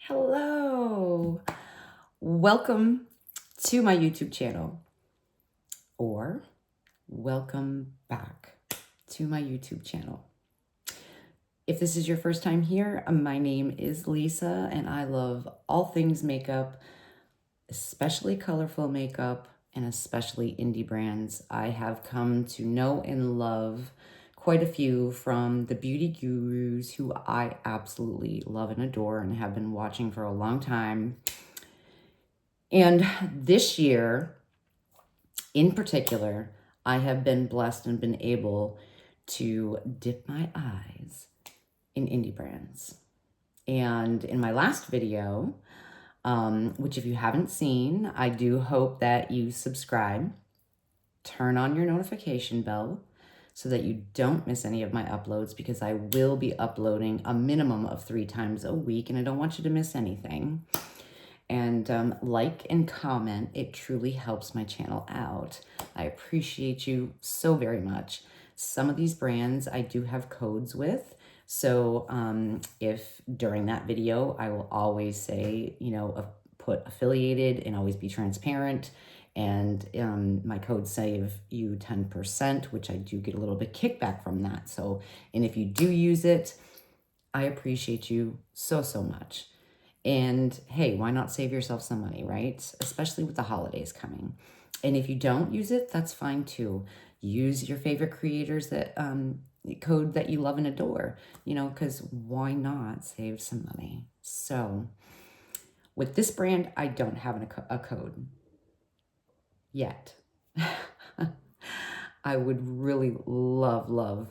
Hello. Welcome to my YouTube channel, or welcome back to my YouTube channel. If this is your first time here, my name is Lisa and I love all things makeup, especially colorful makeup and especially indie brands. I have come to know and love quite a few from the beauty gurus who I absolutely love and adore and have been watching for a long time. And this year, in particular, I have been blessed and been able to dip my eyes in indie brands. And in my last video, which if you haven't seen, I do hope that you subscribe, turn on your notification bell so that you don't miss any of my uploads, because I will be uploading a minimum of 3 times a week and I don't want you to miss anything. And like and comment, it truly helps my channel out. I appreciate you so very much. Some of these brands I do have codes with. So if during that video, I will always say, put affiliated and always be transparent. And my codes save you 10%, which I do get a little bit kickback from that. So, and if you do use it, I appreciate you so, so much. And hey, why not save yourself some money, right? Especially with the holidays coming. And if you don't use it, that's fine too. Use your favorite creators that code that you love and adore, because why not save some money? So with this brand, I don't have a code yet. I would really love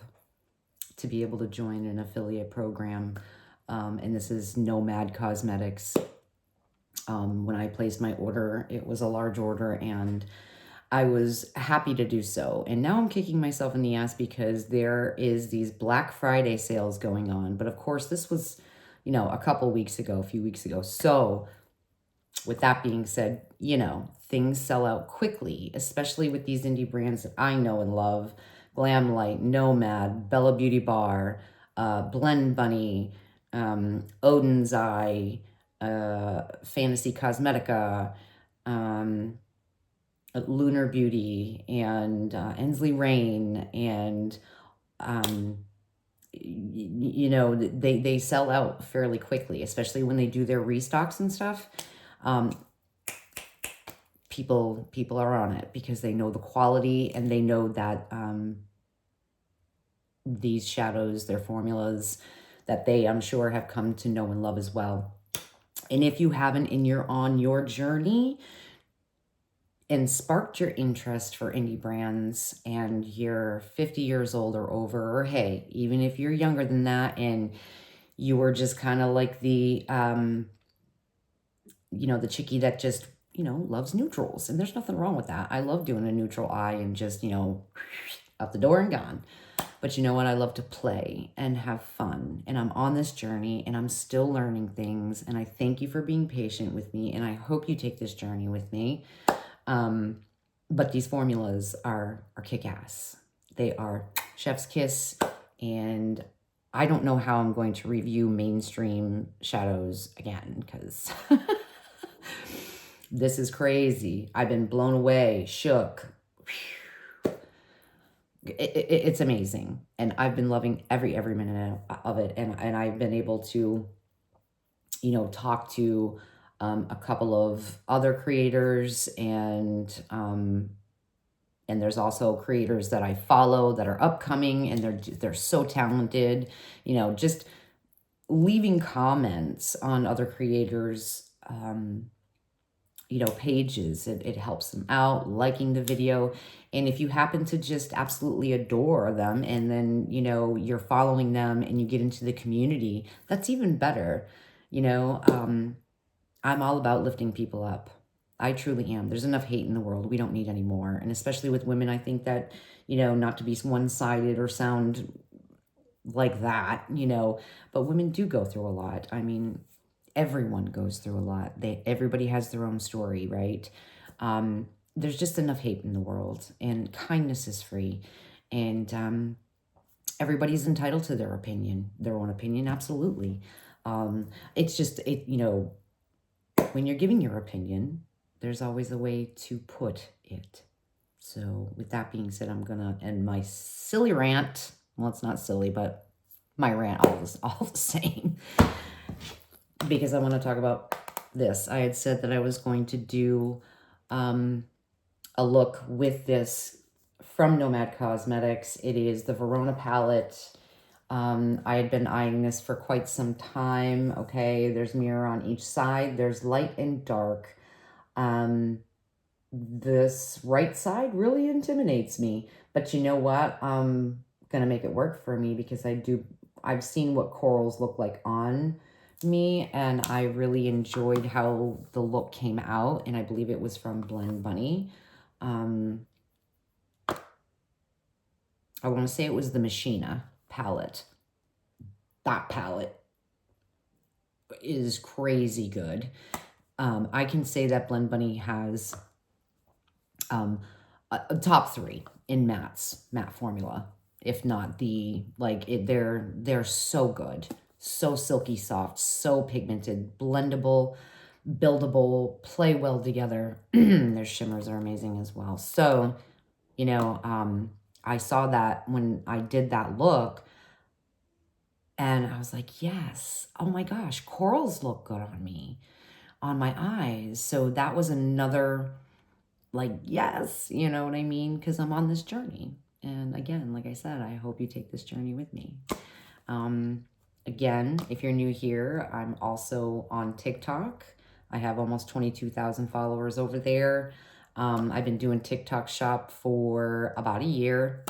to be able to join an affiliate program. And this is NOMAD Cosmetics. When I placed my order, it was a large order and I was happy to do so. And now I'm kicking myself in the ass because there is these Black Friday sales going on. But of course, this was, a few weeks ago. So with that being said, things sell out quickly, especially with these indie brands that I know and love. Glamlight, NOMAD, Bella Beauty Bar, Blend Bunny, Odin's Eye, Fantasy Cosmetica, Lunar Beauty, and Ensley Rain, and they sell out fairly quickly, especially when they do their restocks and stuff. People are on it because they know the quality and they know that these shadows, their formulas, that they, I'm sure, have come to know and love as well. And if you haven't and you're on your journey and sparked your interest for indie brands and you're 50 years old or over, or hey, even if you're younger than that and you were just kind of like the chickie that just, loves neutrals. And there's nothing wrong with that. I love doing a neutral eye and just, out the door and gone. But you know what? I love to play and have fun. And I'm on this journey and I'm still learning things. And I thank you for being patient with me. And I hope you take this journey with me. But these formulas are kick-ass. They are chef's kiss. And I don't know how I'm going to review mainstream shadows again, because this is crazy. I've been blown away, shook. It's amazing. And I've been loving every minute of it. And I've been able to, talk to a couple of other creators, and there's also creators that I follow that are upcoming, and they're so talented, just leaving comments on other creators, pages. It helps them out, liking the video. And if you happen to just absolutely adore them and then, you're following them and you get into the community, that's even better. I'm all about lifting people up. I truly am. There's enough hate in the world. We don't need any more. And especially with women, I think that, not to be one-sided or sound like that, but women do go through a lot. I mean, everyone goes through a lot. Everybody has their own story, right? There's just enough hate in the world, and kindness is free. And everybody's entitled to their own opinion, absolutely. It's just, you know, when you're giving your opinion, there's always a way to put it. So with that being said, I'm going to end my silly rant. Well, it's not silly, but my rant all the same. Because I want to talk about this. I had said that I was going to do a look with this from Nomad Cosmetics. It is the Verona palette. I had been eyeing this for quite some time. Okay, there's mirror on each side. There's light and dark. This right side really intimidates me. But you know what? I'm going to make it work for me because I've seen what corals look like on me, and I really enjoyed how the look came out, and I believe it was from Blend Bunny. I want to say it was the Machina palette. That palette is crazy good. I can say that Blend Bunny has a top 3 in matte formula, if not the, like, they're so good, so silky soft, so pigmented, blendable, buildable, play well together. Their shimmers are amazing as well. So, you know, I saw that when I did that look, and I was like, yes, oh my gosh, corals look good on me, on my eyes. So that was another, like, yes, you know what I mean? Because I'm on this journey. And again, like I said, I hope you take this journey with me. Again, if you're new here, I'm also on TikTok. I have almost 22,000 followers over there. I've been doing TikTok shop for about a year,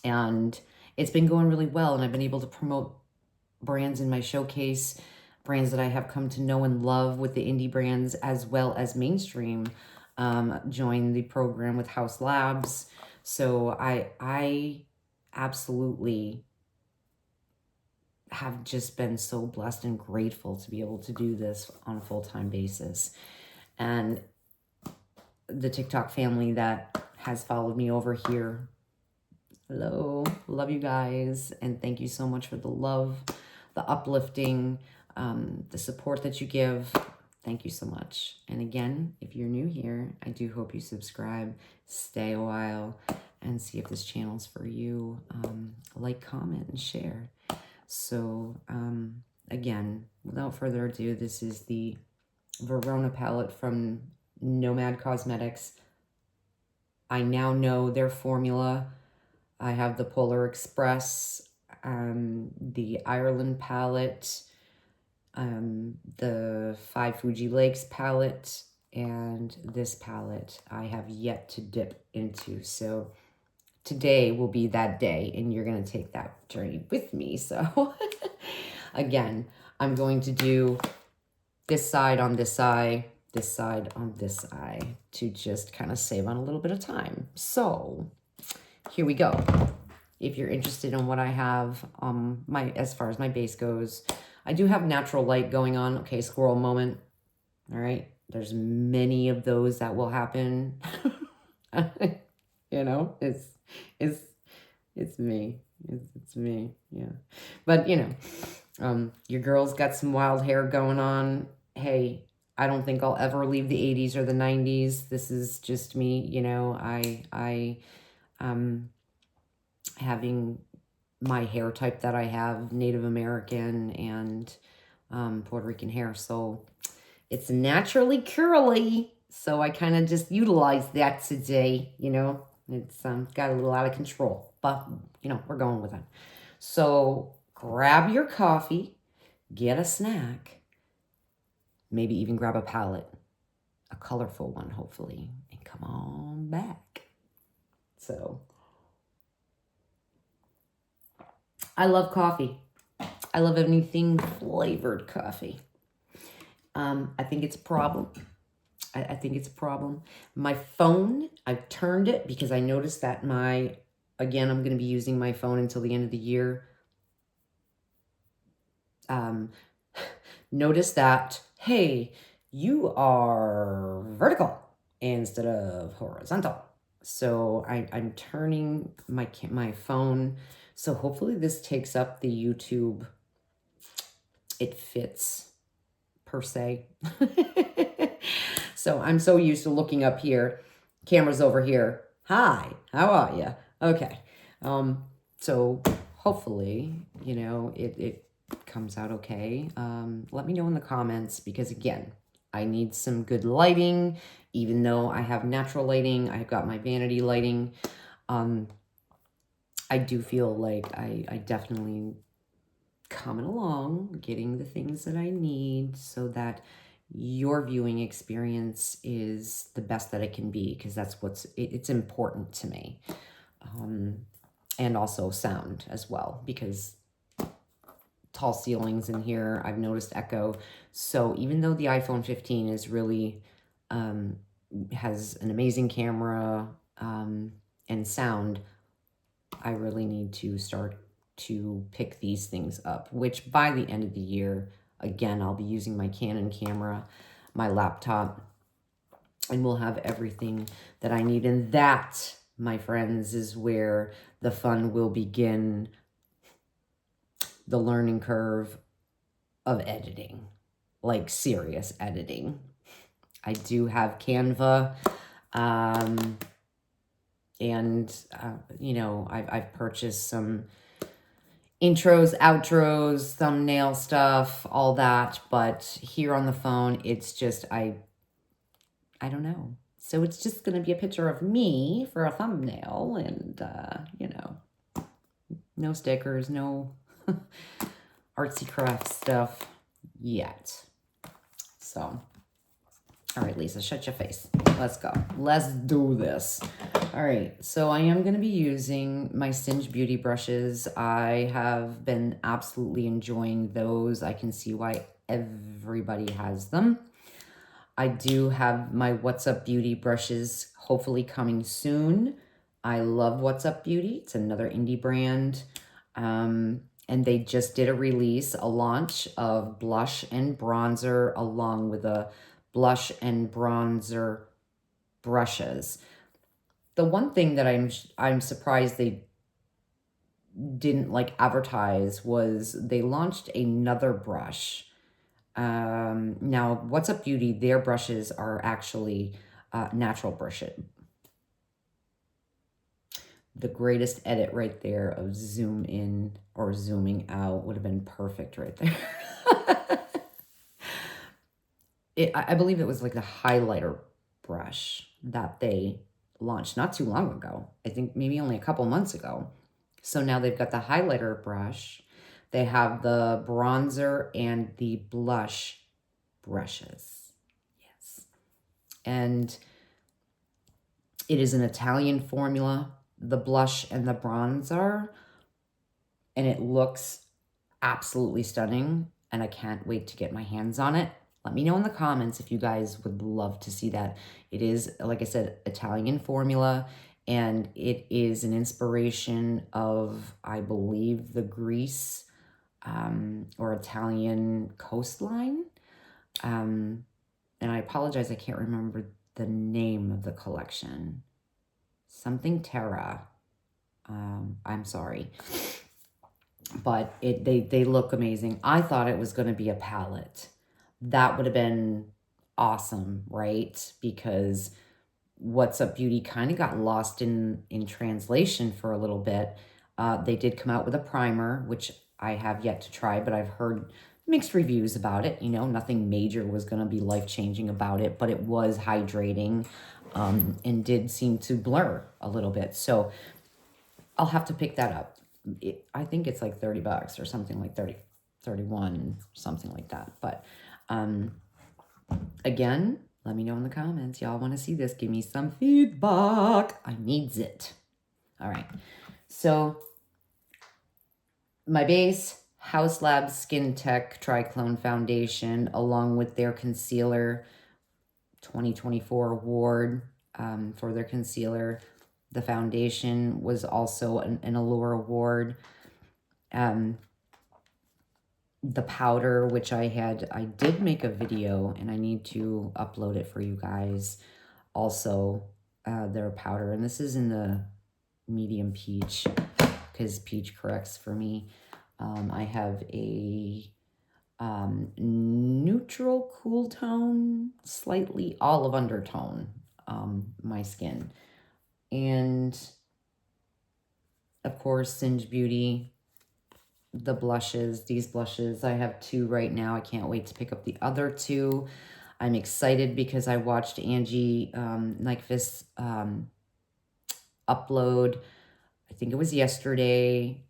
and it's been going really well. And I've been able to promote brands in my showcase, brands that I have come to know and love with the indie brands, as well as mainstream. Join the program with House Labs. So I absolutely have just been so blessed and grateful to be able to do this on a full-time basis. And the TikTok family that has followed me over here, hello, love you guys, and thank you so much for the love, the uplifting, the support that you give. Thank you so much. And again, if you're new here, I do hope you subscribe, stay a while, and see if this channel's for you. Like, comment, and share. So, again, without further ado, this is the Verona palette from Nomad Cosmetics. I now know their formula. I have the Polar Express, the Ireland palette, the 5 Fuji Lakes palette, and this palette I have yet to dip into. So today will be that day, and you're going to take that journey with me. So again, I'm going to do this side on this eye, this side on this eye, to just kind of save on a little bit of time. So here we go. If you're interested in what I have, as far as my base goes, I do have natural light going on. Okay, squirrel moment. All right, there's many of those that will happen. You know, it's me. It's me. Yeah, but you know, your girl's got some wild hair going on. Hey, I don't think I'll ever leave the 80s or the 90s. This is just me. You know, having my hair type that I have, Native American and Puerto Rican hair. So it's naturally curly. So I kind of just utilize that today, you know. It's got a little out of control, but, you know, we're going with it. So grab your coffee, get a snack, maybe even grab a palette, a colorful one, hopefully, and come on back. So I love coffee. I love anything flavored coffee. I think it's a problem. I think it's a problem. My phone, I've turned it because I noticed that again, I'm going to be using my phone until the end of the year. Notice that, hey, you are vertical instead of horizontal. So I'm turning my phone. So hopefully this takes up the YouTube it fits per se. So I'm so used to looking up here, camera's over here. Hi, how are you? Okay. So hopefully, you know, it comes out okay. Let me know in the comments, because again, I need some good lighting. Even though I have natural lighting, I've got my vanity lighting. I do feel like I definitely coming along, getting the things that I need so that your viewing experience is the best that it can be, because that's it's important to me. And also sound as well, because tall ceilings in here, I've noticed echo. So even though the iPhone 15 is really, has an amazing camera and sound, I really need to start to pick these things up, which by the end of the year, again, I'll be using my Canon camera, my laptop, and we'll have everything that I need. And that, my friends, is where the fun will begin, the learning curve of editing, like serious editing. I do have Canva, and you know, I've purchased some intros, outros, thumbnail stuff, all that, but here on the phone, it's just, I don't know. So it's just going to be a picture of me for a thumbnail, and, you know, no stickers, no artsy craft stuff yet. So, all right, Lisa, shut your face. Let's go. Let's do this. All right, so I am going to be using my Singe Beauty brushes. I have been absolutely enjoying those. I can see why everybody has them. I do have my What's Up Beauty brushes hopefully coming soon. I love What's Up Beauty. It's another indie brand. And they just did a release, a launch of blush and bronzer, along with a blush and bronzer brushes. The one thing that I'm surprised they didn't like advertise was they launched another brush. Now, What's Up Beauty, their brushes are actually natural brushes. The greatest edit right there of zoom in or zooming out would have been perfect right there. I believe it was like the highlighter brush that they launched not too long ago. I think maybe only a couple months ago. So now they've got the highlighter brush. They have the bronzer and the blush brushes. Yes. And it is an Italian formula, the blush and the bronzer. And it looks absolutely stunning. And I can't wait to get my hands on it. Let me know in the comments if you guys would love to see that. It is, like I said, Italian formula, and it is an inspiration of, I believe, the Greece or Italian coastline. And I apologize, I can't remember the name of the collection. Something Terra. I'm sorry. But they look amazing. I thought it was going to be a palette. That would have been awesome, right? Because What's Up Beauty kind of got lost in translation for a little bit. They did come out with a primer, which I have yet to try, but I've heard mixed reviews about it. You know, nothing major was going to be life-changing about it, but it was hydrating and did seem to blur a little bit. So I'll have to pick that up. I think it's like $30 or something, like 31, something like that. But again, let me know in the comments. Y'all want to see this? Give me some feedback. I needs it. All right. So my base, House Labs Skin Tech Triclone Foundation, along with their concealer, 2024 award for their concealer. The foundation was also an Allure award. The powder, which I did make a video, and I need to upload it for you guys. Also, their powder, and this is in the medium peach, because peach corrects for me. I have a neutral cool tone, slightly olive undertone, my skin. And of course, Singe Beauty, the blushes, these blushes. I have 2 right now. I can't wait to pick up the other 2. I'm excited because I watched Angie Nyquist upload, I think it was yesterday.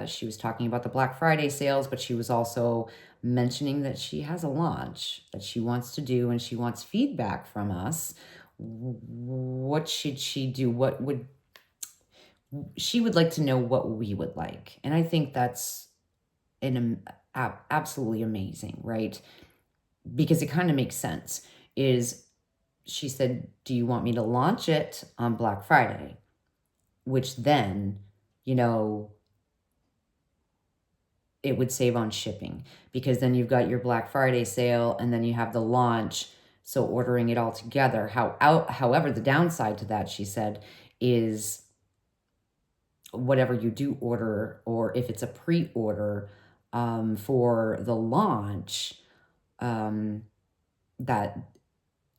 She was talking about the Black Friday sales, but she was also mentioning that she has a launch that she wants to do and she wants feedback from us. What should she do? She would like to know what we would like. And I think that's absolutely amazing, right? Because it kind of makes sense. She said, do you want me to launch it on Black Friday? Which then, it would save on shipping, because then you've got your Black Friday sale and then you have the launch. So ordering it all together. However, the downside to that, she said, is whatever you do order, or if it's a pre-order for the launch, that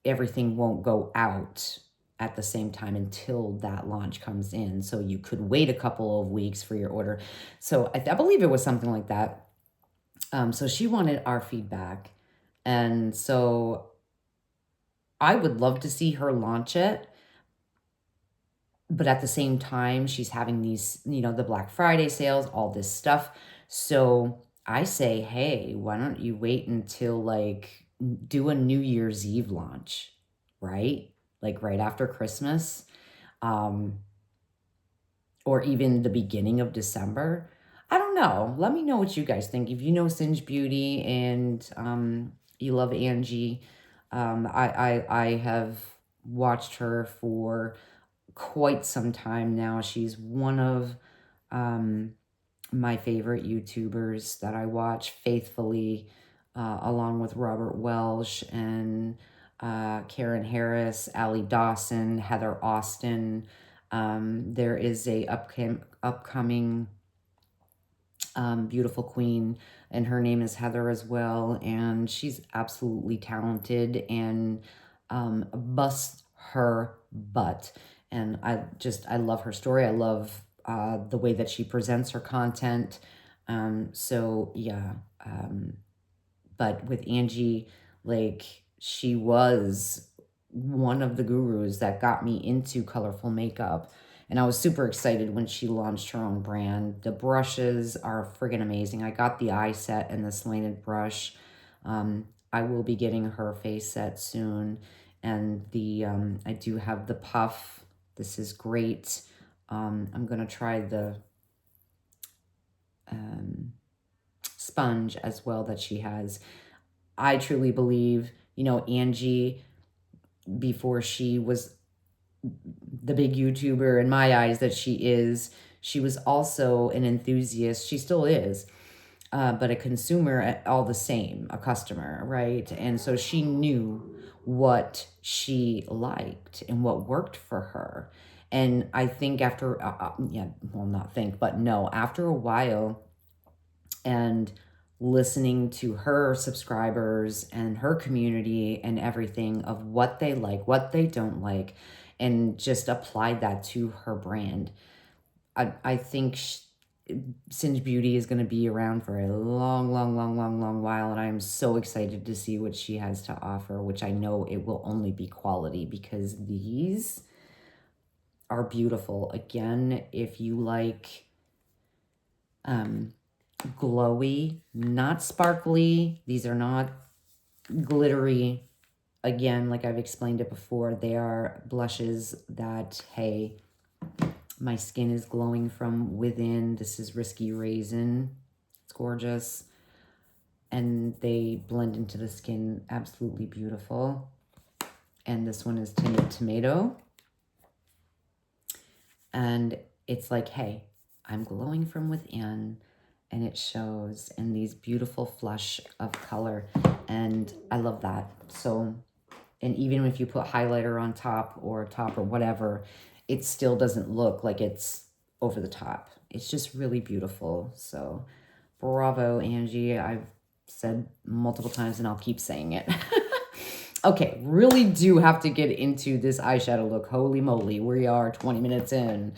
everything won't go out at the same time until that launch comes in. So you could wait a couple of weeks for your order. So I believe it was something like that. So she wanted our feedback. And so I would love to see her launch it. But at the same time, she's having these, the Black Friday sales, all this stuff. So I say, hey, why don't you wait until do a New Year's Eve launch, right? Like right after Christmas, or even the beginning of December. I don't know. Let me know what you guys think. If you know Singe Beauty and you love Angie, I have watched her for quite some time now. She's one of my favorite YouTubers that I watch faithfully, along with Robert Welsh and Karen Harris, Allie Dawson, Heather Austin. There is a upcoming beautiful queen, and her name is Heather as well, and she's absolutely talented and busts her butt. And I love her story. I love the way that she presents her content. So yeah. But with Angie, she was one of the gurus that got me into colorful makeup. And I was super excited when she launched her own brand. The brushes are friggin' amazing. I got the eye set and the slanted brush. I will be getting her face set soon. And I do have the puff. This is great. I'm going to try the sponge as well that she has. I truly believe, Angie, before she was the big YouTuber in my eyes that she was also an enthusiast. She still is, but a consumer all the same, a customer, right? And so she knew what she liked and what worked for her. And I think after, not think, but no, after a while, and listening to her subscribers and her community and everything of what they like, what they don't like, and just applied that to her brand. I think Singe Beauty is going to be around for a long, long, long, long, long while, and I'm so excited to see what she has to offer, which I know it will only be quality, because these are beautiful. Again, if you like glowy, not sparkly, these are not glittery. Again, like I've explained it before, they are blushes that, hey, my skin is glowing from within. This is Risky Raisin. It's gorgeous. And they blend into the skin, absolutely beautiful. And this one is Timid Tomato. And it's like, hey, I'm glowing from within, and it shows in these beautiful flush of color. And I love that. So, and even if you put highlighter on top or whatever, it still doesn't look like it's over the top. It's just really beautiful. So bravo, Angie. said multiple times and I'll keep saying it. Okay, really do have to get into this eyeshadow look. Holy moly, we are 20 minutes in.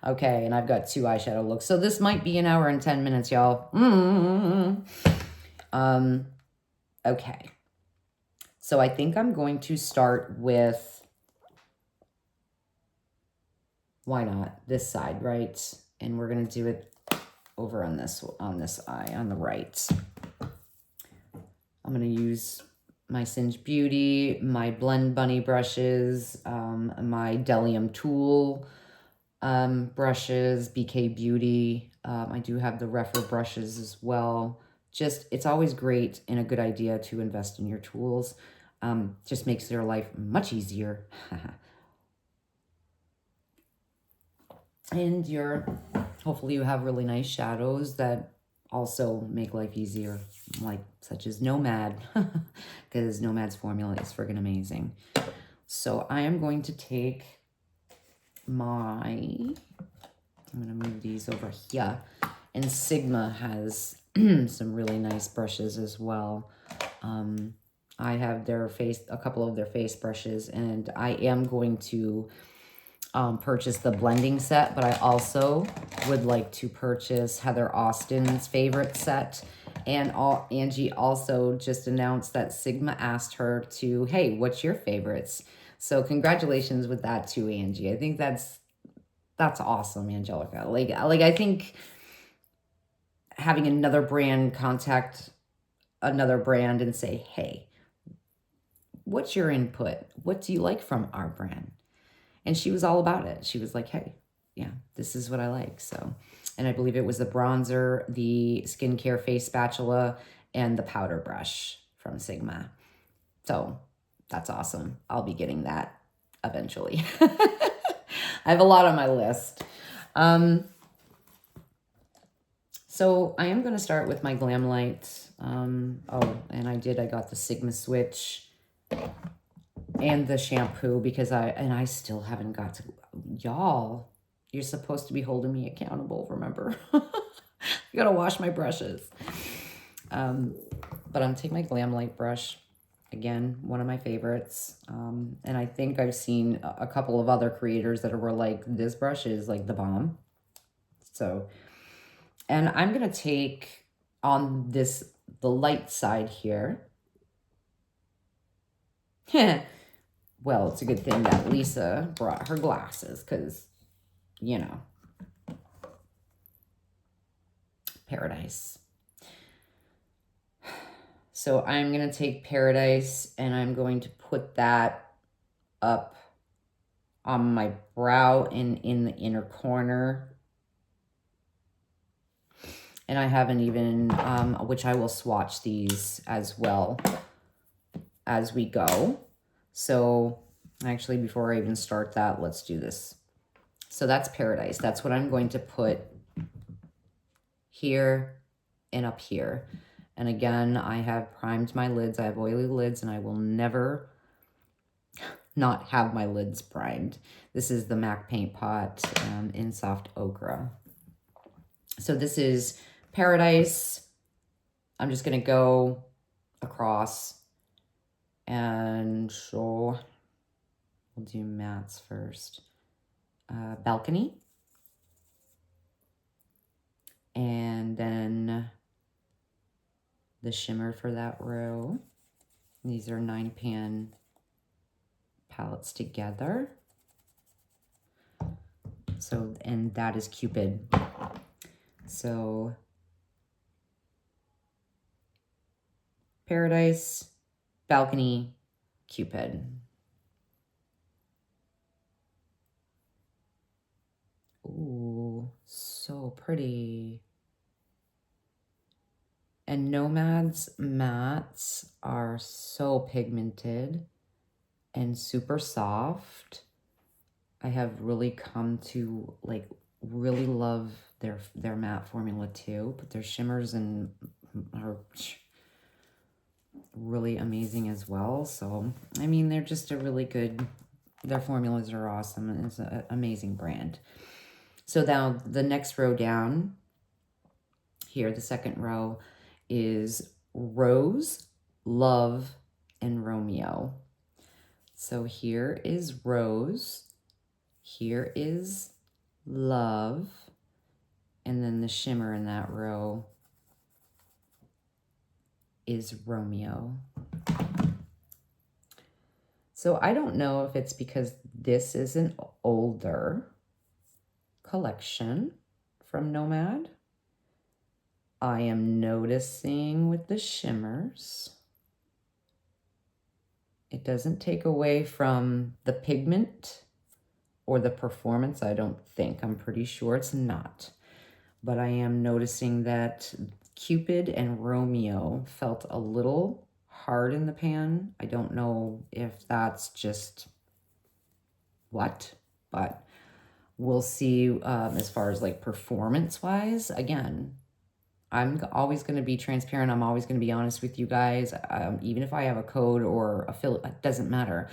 Okay, and I've got 2 eyeshadow looks. So this might be an hour and 10 minutes, y'all. Okay. So I think I'm going to start with, why not, this side, right? And we're going to do it over on this eye, on the right. I'm going to use my Singe Beauty, my Blend Bunny brushes, my Delium Tool brushes, BK Beauty. I do have the Refer brushes as well. Just, it's always great and a good idea to invest in your tools. Just makes your life much easier. And hopefully you have really nice shadows that also make life easier, like such as NOMAD, because NOMAD's formula is friggin' amazing. So I am going to take I'm gonna move these over here, and Sigma has some really nice brushes as well. I have a couple of their face brushes, and I am going to purchase the blending set, but I also would like to purchase Heather Austin's favorite set. And Angie also just announced that Sigma asked her to, hey, what's your favorites? So congratulations with that too, Angie. I think that's awesome, Angelica. Like I think having another brand contact another brand and say, hey, what's your input? What do you like from our brand? And she was all about it. She was like, hey, yeah, this is what I like. So, and I believe it was the bronzer, the skincare face spatula, and the powder brush from Sigma. So that's awesome. I'll be getting that eventually. I have a lot on my list. So I am going to start with my Glam Light. And I got the Sigma Switch and the shampoo because I still haven't got to, y'all, you're supposed to be holding me accountable, remember? I got to wash my brushes. But I'm taking my Glam Light brush. Again, one of my favorites. And I think I've seen a couple of other creators that were like, this brush is like the bomb. So, and I'm going to take on the light side here. Well, it's a good thing that Lisa brought her glasses because, you know, Paradise. So I'm going to take Paradise and I'm going to put that up on my brow and in the inner corner. And I haven't even, which I will swatch these as well as we go. So actually, before I even start that, let's do this. So that's Paradise. That's what I'm going to put here and up here. And again, I have primed my lids. I have oily lids, and I will never not have my lids primed. This is the MAC Paint Pot in Soft Ochre. So this is Paradise. I'm just going to go across. And so we'll do mattes first. Balcony. And then the shimmer for that row. These are 9-pan palettes together. So, and that is Cupid. So, Paradise, Balcony, Cupid. Ooh, so pretty. And NOMAD's mattes are so pigmented and super soft. I have really come to like really love their matte formula too, but their shimmers are really amazing as well. So, I mean, they're just a really good, their formulas are awesome, and it's an amazing brand. So now the next row down here, the second row, is Rose, Love, and Romeo. So here is Rose, here is Love, and then the shimmer in that row is Romeo. So I don't know if it's because this is an older collection from NOMAD. I am noticing with the shimmers, it doesn't take away from the pigment or the performance, I don't think. I'm pretty sure it's not. But I am noticing that Cupid and Romeo felt a little hard in the pan. I don't know if that's just what, but we'll see as far as like performance-wise. Again, I'm always going to be transparent. I'm always going to be honest with you guys. Even if I have a code or affiliate, it doesn't matter.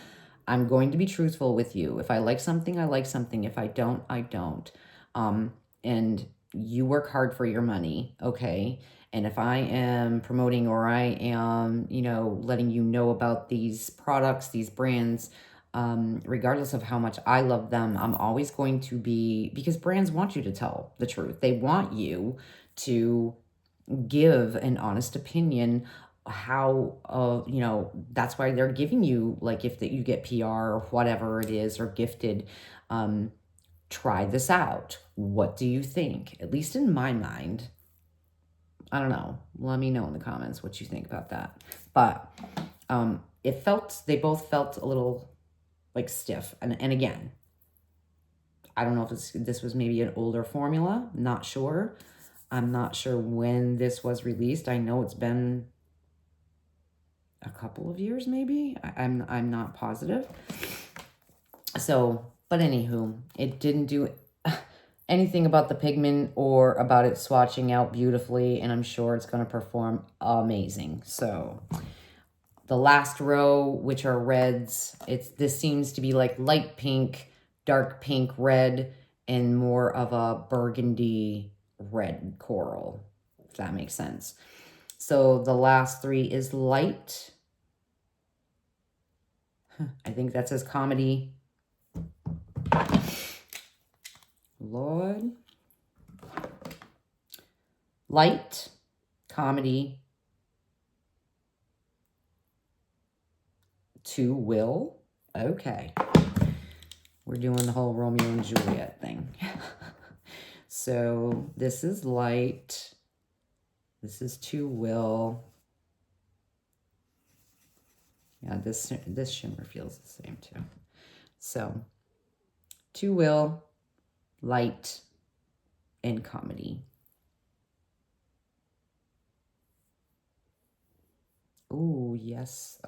I'm going to be truthful with you. If I like something, I like something. If I don't, I don't. And you work hard for your money, okay? And if I am promoting or I am, you know, letting you know about these products, these brands, regardless of how much I love them, I'm always going to be, because brands want you to tell the truth. They want you to give an honest opinion how, you know, that's why they're giving you, like, if that you get PR or whatever it is, or gifted, try this out. What do you think? At least in my mind, I don't know. Let me know in the comments what you think about that. But they both felt a little like stiff. And again, I don't know if this was maybe an older formula. Not sure. I'm not sure when this was released. I know it's been a couple of years, maybe. I'm not positive. So, but anywho, it didn't do anything about the pigment or about it swatching out beautifully, and I'm sure it's going to perform amazing. So, the last row, which are reds, this seems to be like light pink, dark pink, red, and more of a burgundy red coral, if that makes sense. So the last three is light. I think that says comedy. Lord. Light, comedy, to will. Okay. We're doing the whole Romeo and Juliet thing. So this is light. This is to will. Yeah, this shimmer feels the same too. So to will, light, and comedy. Ooh, yes.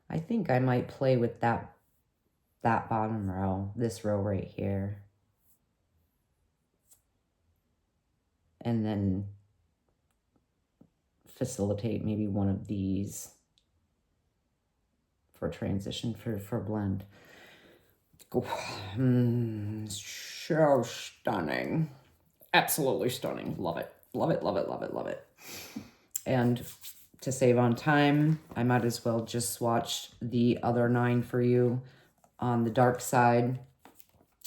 I think I might play with that bottom row, this row right here. And then facilitate maybe one of these for transition, for blend. So stunning. Absolutely stunning. Love it. Love it, love it, love it, love it. And to save on time, I might as well just swatch the other 9 for you on the dark side.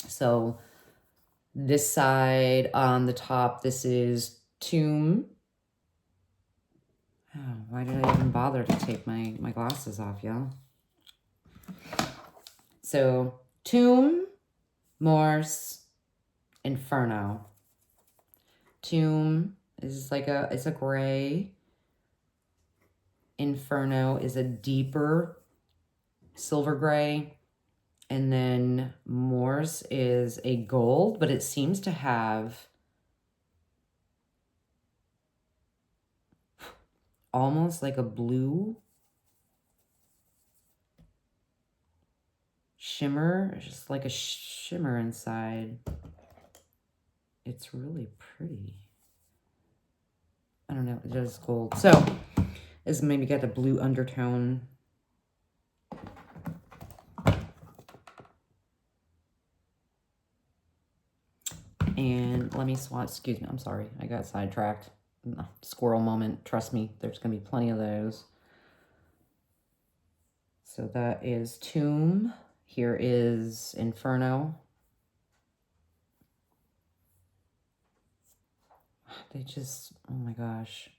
So this side on the top, this is Tomb. Oh, why did I even bother to take my glasses off, y'all? So Tomb, Morse, Inferno. Tomb is like it's a gray. Inferno is a deeper silver gray. And then Morse is a gold, but it seems to have almost like a blue shimmer, just like a shimmer inside. It's really pretty. I don't know, it does gold. So, it's maybe got a blue undertone. And let me swatch, excuse me, I'm sorry, I got sidetracked. squirrel moment. Trust me, there's going to be plenty of those. So that is Tomb. Here is Inferno. They just, oh my gosh.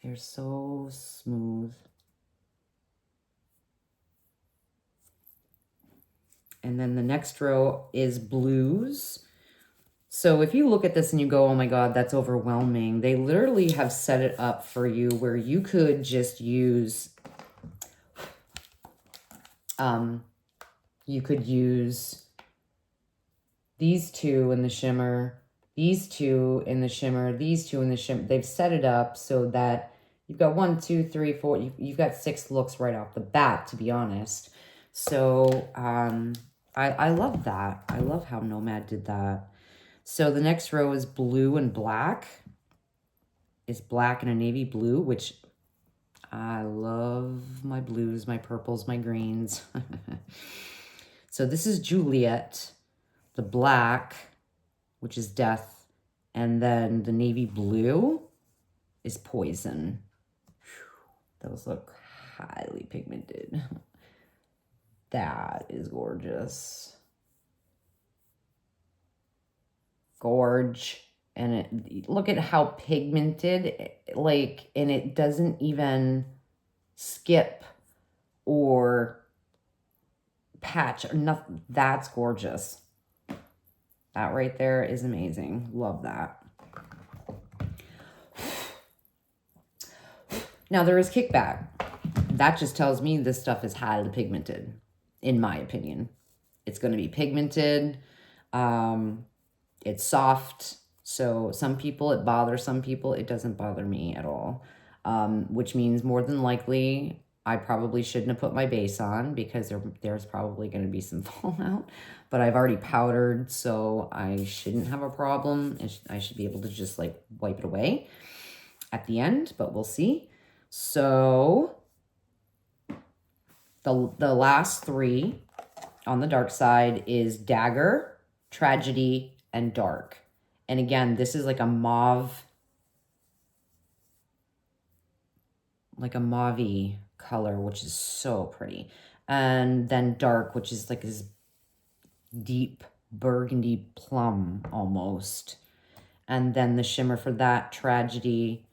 They're so smooth. And then the next row is Blues. So if you look at this and you go, oh my God, that's overwhelming. They literally have set it up for you where you could just use, you could use these two in the shimmer, these two in the shimmer, these two in the shimmer. They've set it up so that you've got 1, 2, 3, 4. You've got 6 looks right off the bat, to be honest. So I love that. I love how Nomad did that. So the next row is blue and black. It's black and a navy blue, which I love my blues, my purples, my greens. So this is Juliet. The black, which is Death, and then the navy blue is Poison. Whew, those look highly pigmented. That is gorgeous. Gorge. And it, look at how pigmented, like, and it doesn't even skip or patch or nothing. That's gorgeous. That right there is amazing. Love that. Now there is kickback. That just tells me this stuff is highly pigmented, in my opinion. It's going to be pigmented. It's soft. So some people it bothers, some people it doesn't bother me at all. Which means more than likely I probably shouldn't have put my base on because there's probably going to be some fallout. But I've already powdered, so I shouldn't have a problem. I should be able to just like wipe it away at the end, but we'll see. So the last 3 on the dark side is Dagger, Tragedy, and Dark. And again, this is like a mauve, like a mauve-y color, which is so pretty. And then Dark, which is like this deep burgundy plum almost. And then the shimmer for that, Tragedy.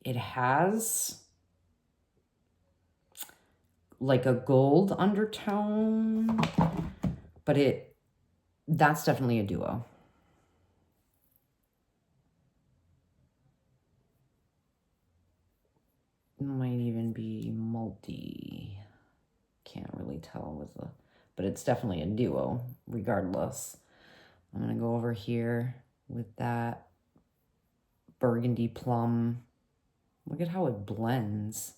It has like a gold undertone, but that's definitely a duo. It might even be multi. Can't really tell with the, but it's definitely a duo regardless. I'm gonna go over here with that burgundy plum. Look at how it blends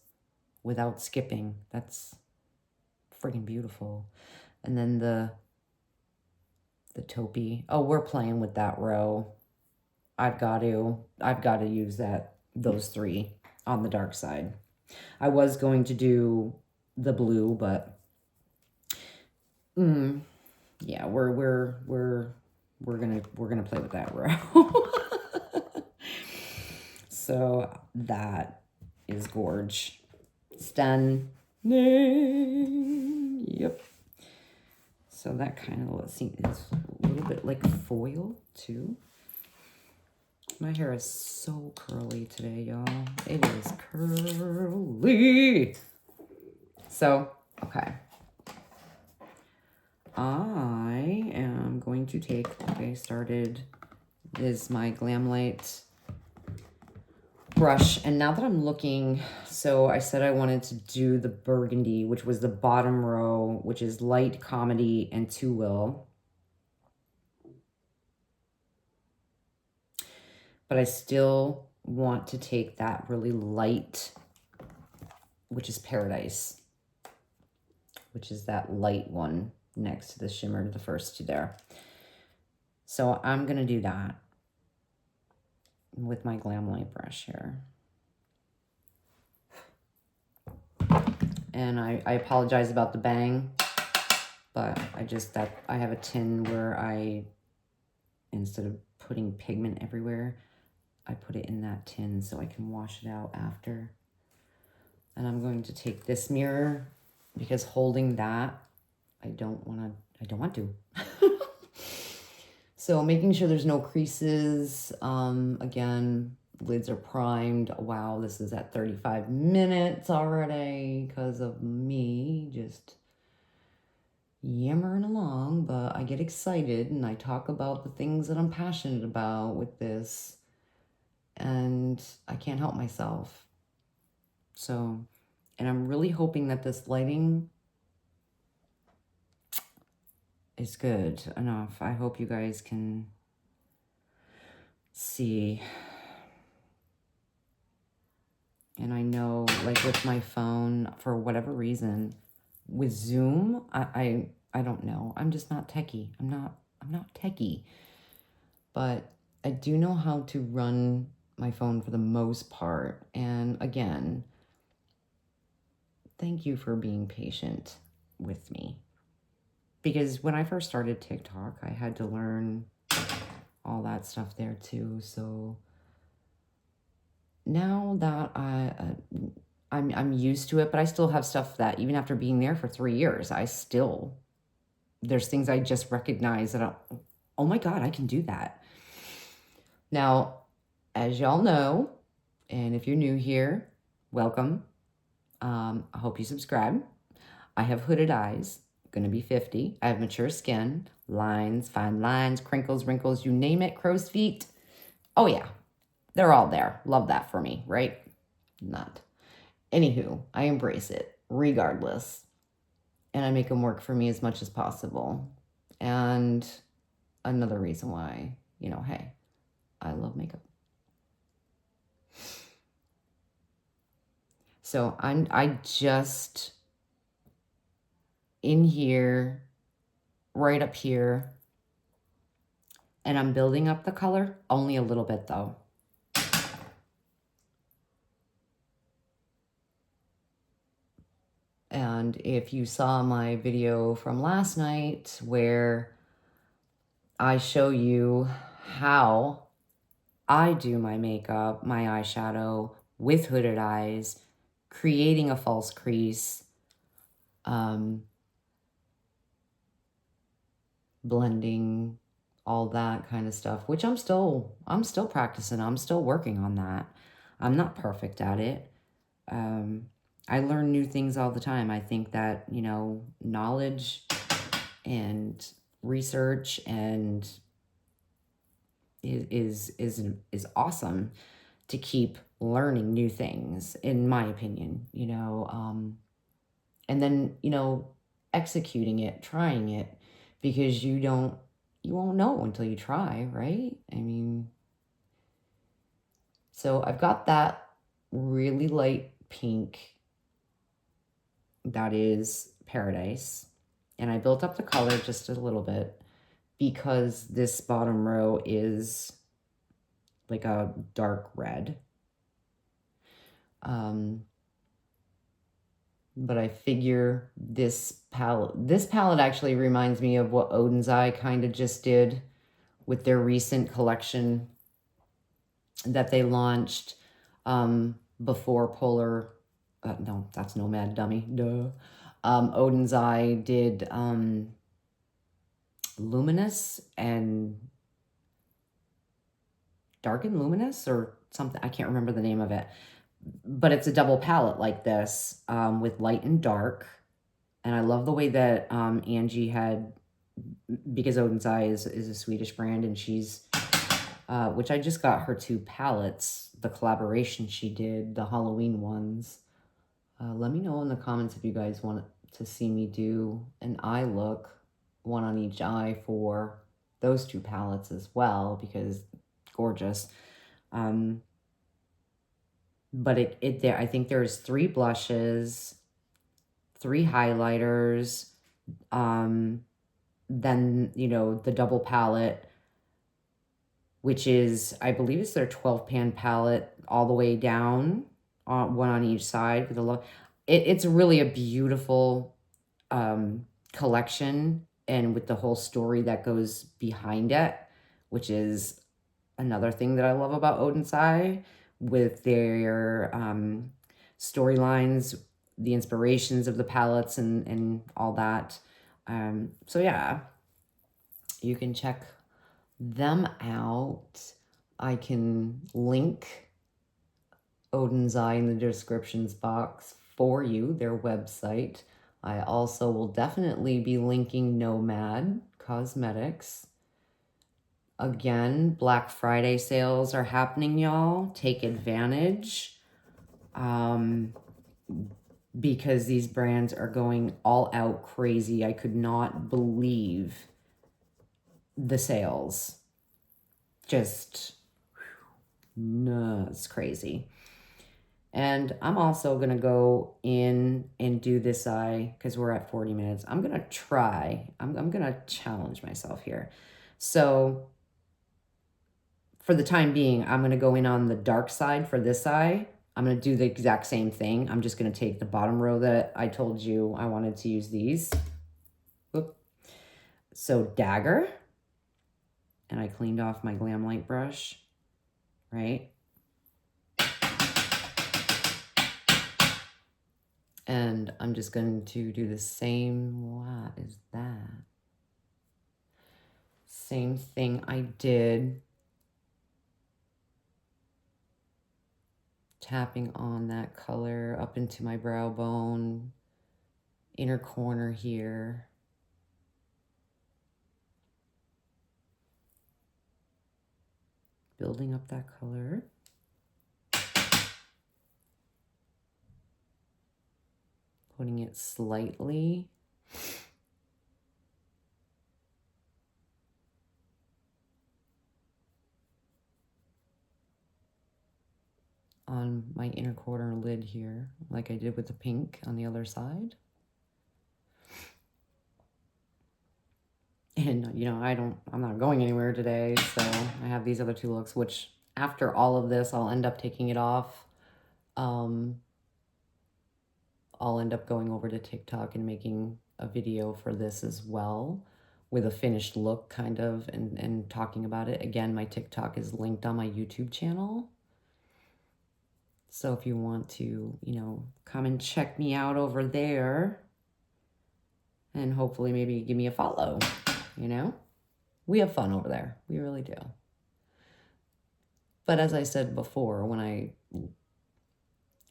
without skipping. That's freaking beautiful. And then the taupey. Oh, we're playing with that row. I've got to use those 3 on the dark side. I was going to do the blue, but yeah, we're gonna play with that row. So that is gorge. Stunning. Yep. So that kind of, let's see, is a little bit like foil too. My hair is so curly today, y'all. It is curly. So, okay. I am going to take, started is my Glamlight brush. And now that I'm looking, so I said I wanted to do the burgundy, which was the bottom row, which is Light, Comedy, and Two Will. But I still want to take that really light, which is Paradise, which is that light one next to the shimmer, the first 2 there. So I'm going to do that with my Glamlight brush here. And I apologize about the bang, but I have a tin where instead of putting pigment everywhere, I put it in that tin so I can wash it out after. And I'm going to take this mirror because holding that, I don't want to. So making sure there's no creases. Again, lids are primed. Wow, this is at 35 minutes already because of me just yammering along, but I get excited and I talk about the things that I'm passionate about with this, and I can't help myself. So, and I'm really hoping that this lighting is good enough. I hope you guys can see. And I know, like with my phone, for whatever reason, with Zoom, I don't know. I'm just not techie. I'm not techie. But I do know how to run my phone for the most part. And again, thank you for being patient with me. Because when I first started TikTok, I had to learn all that stuff there too. So now that I'm used to it, but I still have stuff that even after being there for 3 years, there's things I just recognize that oh my God, I can do that. Now, as y'all know, and if you're new here, welcome. I hope you subscribe. I have hooded eyes, gonna be 50. I have mature skin, lines, fine lines, crinkles, wrinkles, you name it, crow's feet. Oh yeah, they're all there. Love that for me, right? Not. Anywho, I embrace it regardless. And I make them work for me as much as possible. And another reason why, hey, I love makeup. So I just in here, right up here, and I'm building up the color, only a little bit though. And if you saw my video from last night where I show you how I do my makeup, my eyeshadow with hooded eyes, creating a false crease, blending, all that kind of stuff, which I'm still practicing. I'm still working on that. I'm not perfect at it. I learn new things all the time. I think that, knowledge and research and is awesome to keep learning new things, in my opinion, and then, executing it, trying it, because you won't know until you try, right? I mean, so I've got that really light pink that is Paradise, and I built up the color just a little bit because this bottom row is like a dark red. But I figure this palette actually reminds me of what Odin's Eye kind of just did with their recent collection that they launched before Polar. No, that's Nomad, dummy. Duh. Odin's Eye did Luminous and Dark and Luminous or something. I can't remember the name of it. But it's a double palette like this with light and dark. And I love the way that Angie had, because Odin's Eye is a Swedish brand, and she's, which I just got her 2 palettes, the collaboration she did, the Halloween ones. Let me know in the comments if you guys want to see me do an eye look, one on each eye for those 2 palettes as well, because gorgeous. But I think there's 3 blushes, 3 highlighters, then, the double palette, which is, I believe it's their 12 pan palette all the way down, one on each side with the it's really a beautiful collection, and with the whole story that goes behind it, which is another thing that I love about Odensai with their storylines, the inspirations of the palettes and all that. So yeah, you can check them out. I can link Odensai in the descriptions box for you, their website. I also will definitely be linking NOMAD Cosmetics. Again, Black Friday sales are happening, y'all. Take advantage. Because these brands are going all out crazy. I could not believe the sales. Just nuts crazy. And I'm also going to go in and do this eye because we're at 40 minutes. I'm going to try. I'm going to challenge myself here. So for the time being, I'm going to go in on the dark side for this eye. I'm going to do the exact same thing. I'm just going to take the bottom row that I told you I wanted to use these. Whoop. So dagger. And I cleaned off my Glam Light brush, right? And I'm just going to do the same, what is that? Same thing I did. Tapping on that color up into my brow bone, inner corner here. Building up that color. Putting it slightly on my inner corner lid here, like I did with the pink on the other side. And, you know, I'm not going anywhere today, so I have these other two looks, which after all of this, I'll end up taking it off. I'll end up going over to TikTok and making a video for this as well with a finished look kind of and talking about it. Again, my TikTok is linked on my YouTube channel. So if you want to, you know, come and check me out over there and hopefully maybe give me a follow, you know? We have fun over there. We really do. But as I said before, when I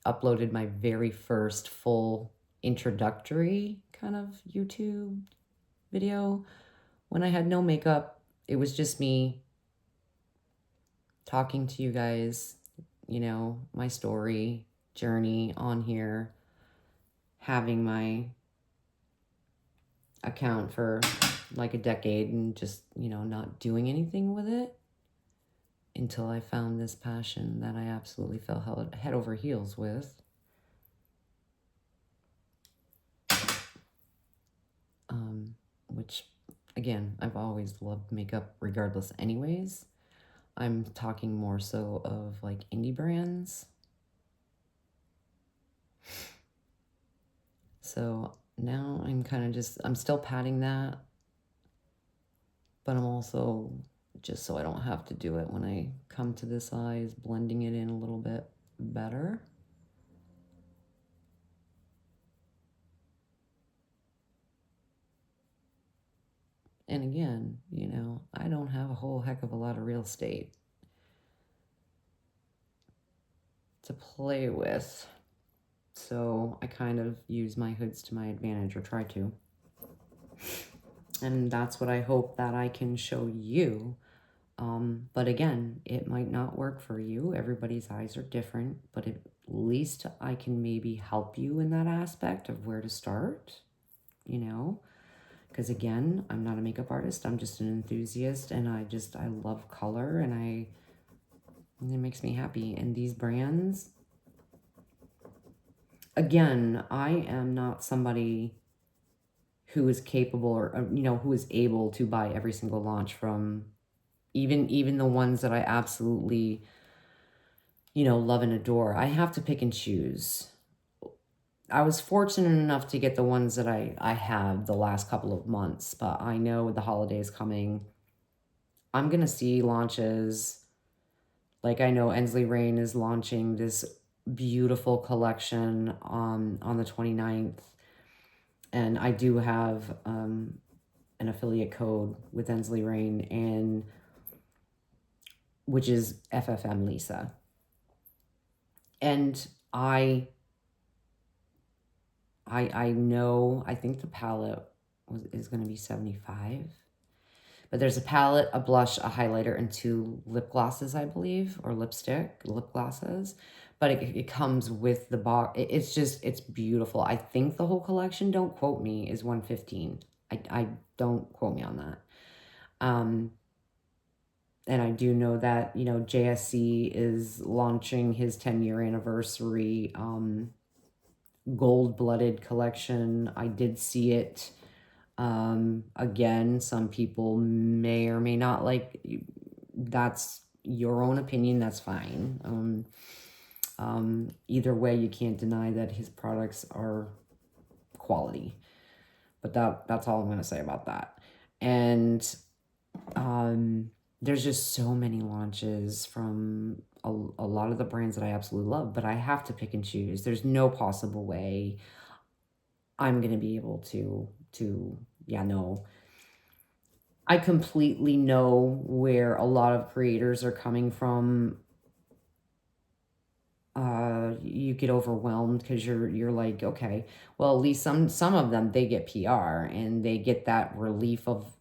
uploaded my very first full introductory kind of YouTube video, when I had no makeup, it was just me talking to you guys, you know, my story, journey on here, having my account for like a decade and just, you know, not doing anything with it until I found this passion that I absolutely fell head over heels with. Which, again, I've always loved makeup regardless anyways. I'm talking more so of like indie brands. So now I'm kind of just, I'm still patting that, but I'm also, just so I don't have to do it when I come to this eye, is blending it in a little bit better. And again, you know, I don't have a whole heck of a lot of real estate to play with. So I kind of use my hoods to my advantage, or try to. And that's what I hope that I can show you. But again, it might not work for you. Everybody's eyes are different, but at least I can maybe help you in that aspect of where to start, you know? Because again, I'm not a makeup artist. I'm just an enthusiast, and I love color, and it makes me happy. And these brands, again, I am not somebody who is capable or, you know, who is able to buy every single launch from even the ones that I absolutely, you know, love and adore. I have to pick and choose. I was fortunate enough to get the ones that I have the last couple of months, but I know with the holidays coming, I'm going to see launches Like I know Ensley Rain is launching this beautiful collection on the 29th. And I do have an affiliate code with Ensley Rain, and which is FFM Lisa. And I know, I think the palette is going to be $75. But there's a palette, a blush, a highlighter, and 2 lip glosses, I believe, or lipstick, lip glosses. But it comes with the box. It's beautiful. I think the whole collection, don't quote me, is $115. I don't quote me on that. And I do know that, you know, JSC is launching his 10-year anniversary gold-blooded collection. I did see it. Again, some people may or may not like. That's your own opinion. That's fine. Either way, you can't deny that his products are quality. But that's all I'm going to say about that. And there's just so many launches from a lot of the brands that I absolutely love, but I have to pick and choose. There's no possible way I'm going to be able to, yeah, no. I completely know where a lot of creators are coming from. You get overwhelmed because you're like, okay, well, at least some of them, they get PR and they get that relief of,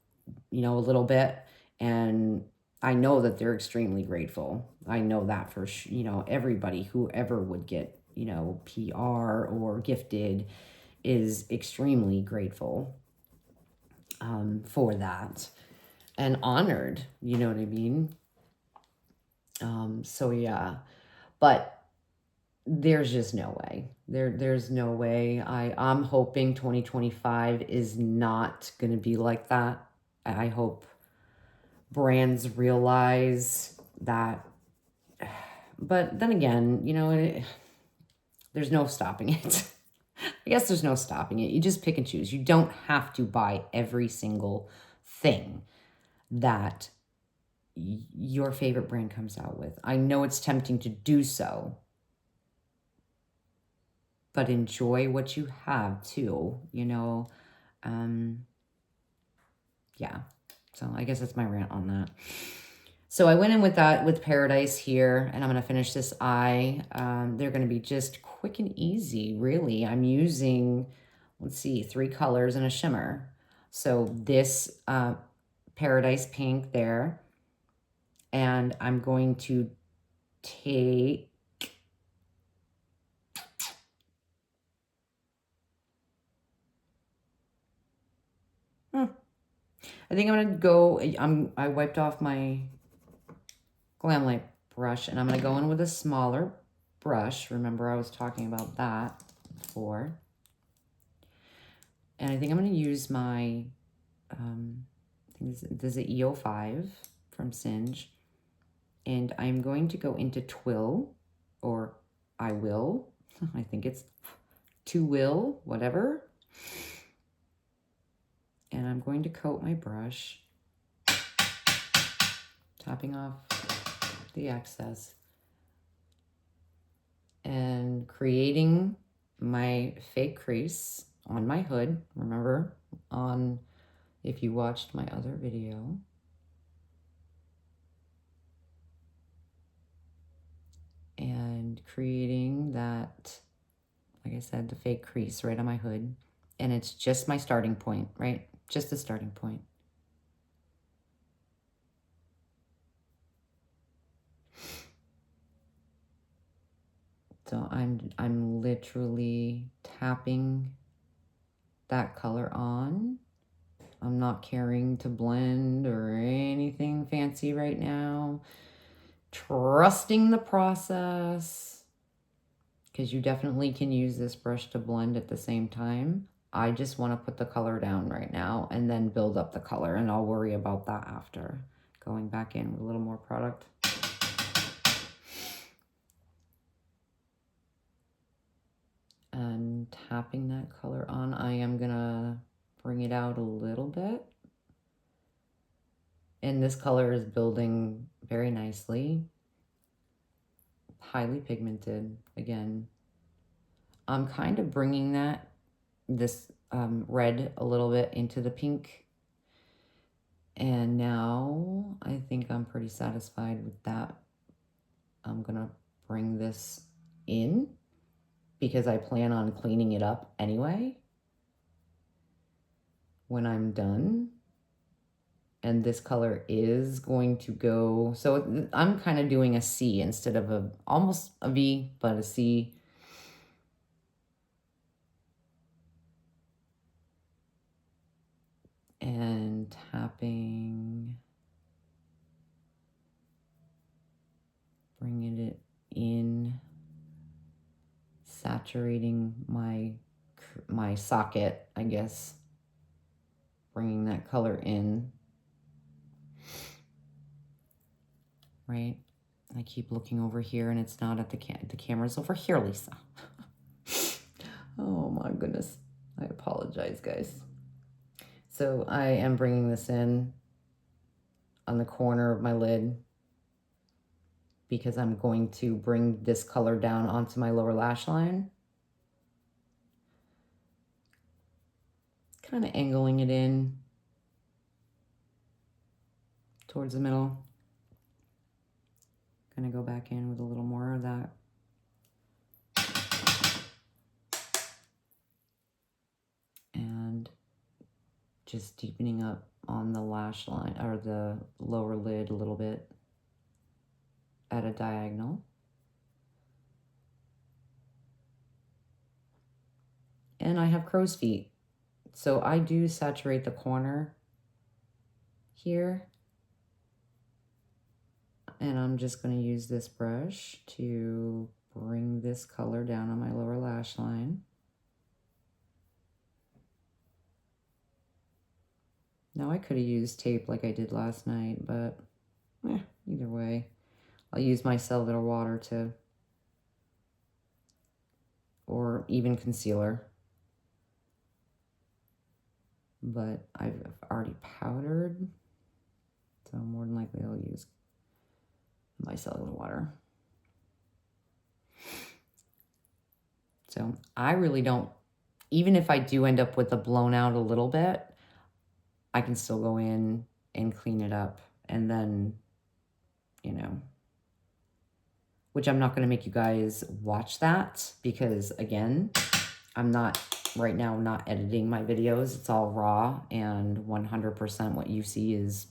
you know, a little bit. And I know that they're extremely grateful. I know that for, you know, everybody, whoever would get, you know, PR or gifted is extremely grateful for that and honored, you know what I mean? So yeah, but there's just no way. There's no way. I'm hoping 2025 is not going to be like that. I hope brands realize that. But then again, you know, there's no stopping it. I guess there's no stopping it. You just pick and choose. You don't have to buy every single thing that your favorite brand comes out with. I know it's tempting to do so, but enjoy what you have too, you know. Yeah, so I guess that's my rant on that. So I went in with that, with Paradise here, and I'm going to finish this eye. They're going to be just quick and easy, really. I'm using, let's see, 3 colors and a shimmer. So this Paradise Pink there, and I'm going to take I think I'm going to go, I wiped off my Glam Light brush, and I'm going to go in with a smaller brush. Remember, I was talking about that before. And I think I'm going to use my, I think this is an EO5 from Singe. And I'm going to go into Twill, or I Will. I think it's To Will, whatever. And I'm going to coat my brush, topping off the excess, and creating my fake crease on my hood. Remember, if you watched my other video, and creating that, like I said, the fake crease right on my hood. And it's just my starting point, right? Just the starting point. So I'm literally tapping that color on. I'm not caring to blend or anything fancy right now. Trusting the process, because you definitely can use this brush to blend at the same time. I just want to put the color down right now and then build up the color, and I'll worry about that after. Going back in with a little more product. And tapping that color on, I am gonna bring it out a little bit. And this color is building very nicely. highly pigmented. Again, I'm kind of bringing this red a little bit into the pink. And now I think I'm pretty satisfied with that. I'm gonna bring this in because I plan on cleaning it up anyway when I'm done. And this color is going to go, so I'm kind of doing a C instead of almost a V, but a C. And tapping, bringing it in, saturating my socket, I guess, bringing that color in, right? I keep looking over here and it's not at the camera's over here, Lisa. Oh my goodness. I apologize, guys. So I am bringing this in on the corner of my lid because I'm going to bring this color down onto my lower lash line. Kind of angling it in towards the middle. Gonna go back in with a little more of that. And just deepening up on the lash line or the lower lid a little bit at a diagonal. And I have crow's feet. So I do saturate the corner here. And I'm just going to use this brush to bring this color down on my lower lash line. Now I could have used tape like I did last night, but either way, I'll use my cellular water or even concealer. But I've already powdered, so more than likely I'll use my cellular water. So I really don't, even if I do end up with a blown out a little bit, I can still go in and clean it up and then, you know, which I'm not going to make you guys watch that because again, I'm not right now, not editing my videos. It's all raw and 100% what you see is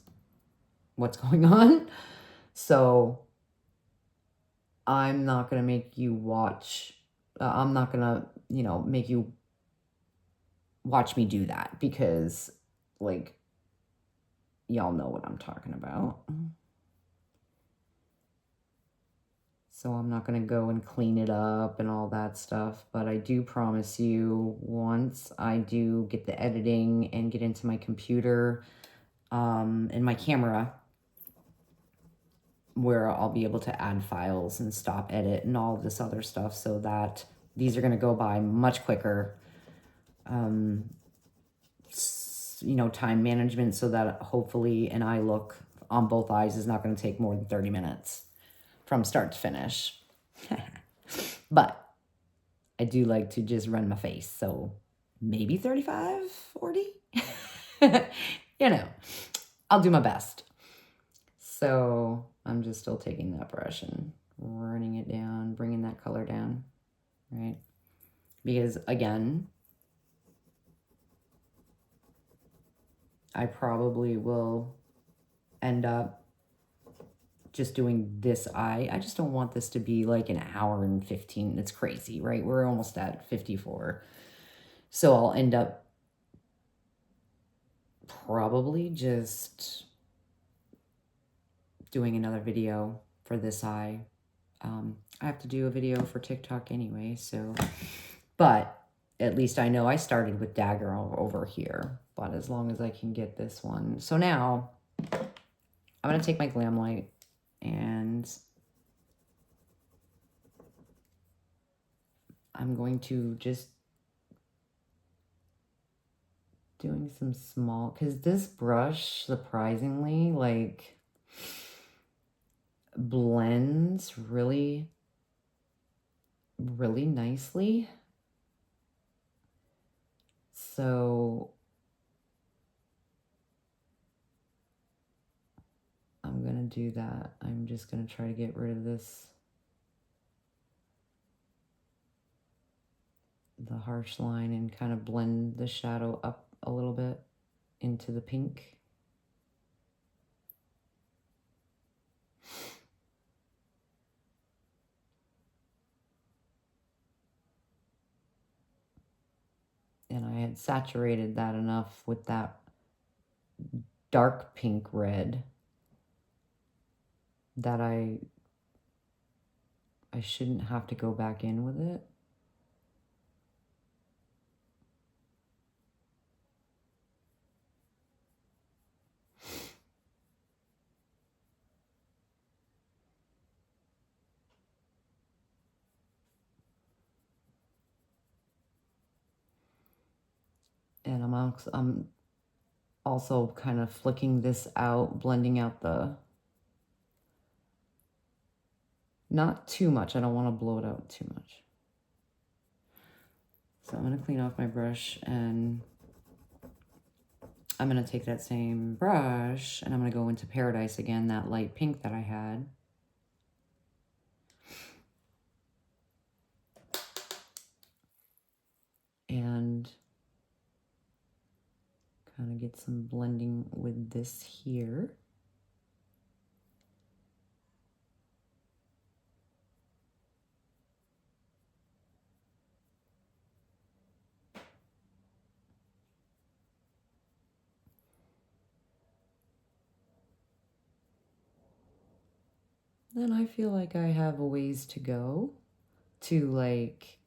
what's going on. So I'm not going to make you watch. I'm not going to, you know, make you watch me do that because like, y'all know what I'm talking about. So I'm not going to go and clean it up and all that stuff. But I do promise you, once I do get the editing and get into my computer and my camera, where I'll be able to add files and stop edit and all of this other stuff so that these are going to go by much quicker. You know, time management so that hopefully an eye look on both eyes is not going to take more than 30 minutes from start to finish. But I do like to just run my face. So maybe 35, 40. You know, I'll do my best. So I'm just still taking that brush and running it down, bringing that color down, right? Because again, I probably will end up just doing this eye. I just don't want this to be like an hour and 15. It's crazy, right? We're almost at 54. So I'll end up probably just doing another video for this eye. I have to do a video for TikTok anyway, so, but at least I know I started with dagger over here, but as long as I can get this one. So now I'm going to take my Glam Light and I'm going to just doing some small, because this brush surprisingly like blends really really nicely. So I'm going to do that. I'm just going to try to get rid of this, the harsh line, and kind of blend the shadow up a little bit into the pink. And I had saturated that enough with that dark pink red that I shouldn't have to go back in with it. And I'm also kind of flicking this out, blending out the, not too much. I don't want to blow it out too much. So I'm going to clean off my brush, and I'm going to take that same brush and I'm going to go into Paradise again, that light pink that I had. And kind of get some blending with this here. Then I feel like I have a ways to go to like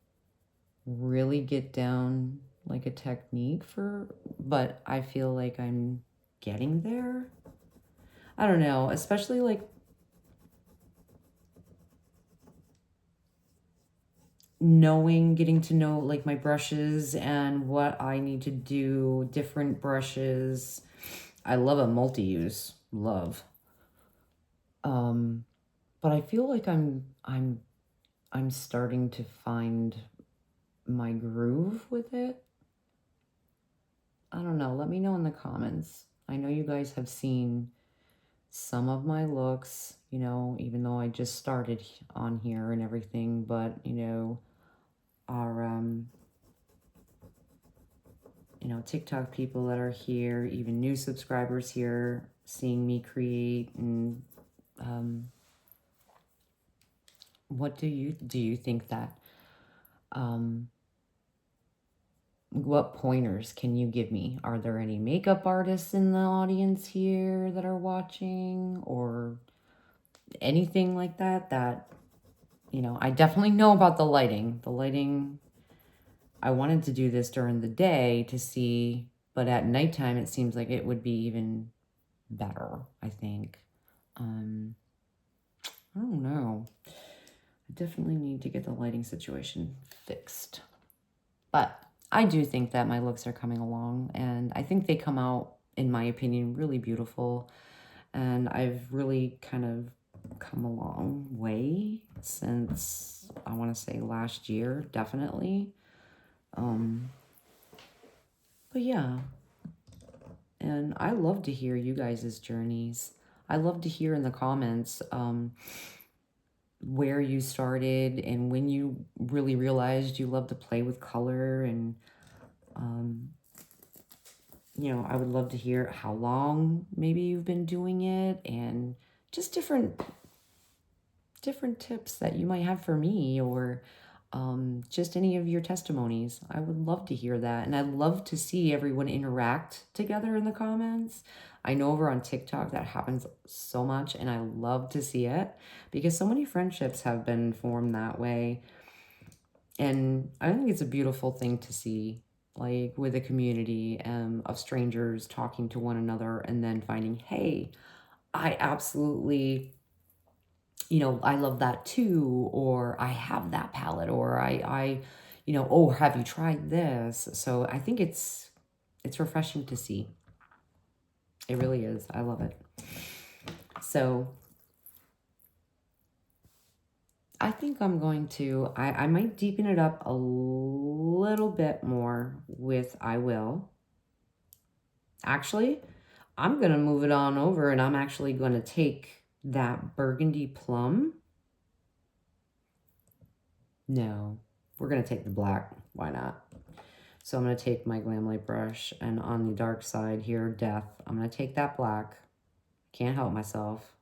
really get down like a technique for, but I feel like I'm getting there. I don't know, especially like getting to know like my brushes and what I need to do, different brushes. I love a multi-use, love. But I feel like I'm starting to find my groove with it. I don't know. Let me know in the comments. I know you guys have seen some of my looks, you know, even though I just started on here and everything, but you know, our you know, TikTok people that are here, even new subscribers here, seeing me create, and what do you think that what pointers can you give me? Are there any makeup artists in the audience here that are watching, or anything like that? That, you know, I definitely know about the lighting. The lighting, I wanted to do this during the day to see, but at nighttime it seems like it would be even better, I think. I don't know. I definitely need to get the lighting situation fixed. But I do think that my looks are coming along, and I think they come out, in my opinion, really beautiful. And I've really kind of come a long way since, I want to say, last year, definitely. But yeah, and I love to hear you guys' journeys. I love to hear in the comments where you started and when you really realized you love to play with color, and you know, I would love to hear how long maybe you've been doing it, and just different tips that you might have for me, or just any of your testimonies. I would love to hear that, and I'd love to see everyone interact together in the comments. I know over on TikTok that happens so much, and I love to see it because so many friendships have been formed that way. And I think it's a beautiful thing to see, like with a community of strangers talking to one another, and then finding, hey, I absolutely, you know, I love that too, or I have that palette, or I, you know, oh, have you tried this? So I think it's refreshing to see. It really is. I love it. So I think I'm going to, I might deepen it up a little bit more with I Will. Actually, I'm going to move it on over and I'm actually going to take that burgundy plum. No, we're going to take the black. Why not? So I'm going to take my Glam Light brush and on the dark side here, Death, I'm going to take that black. Can't help myself.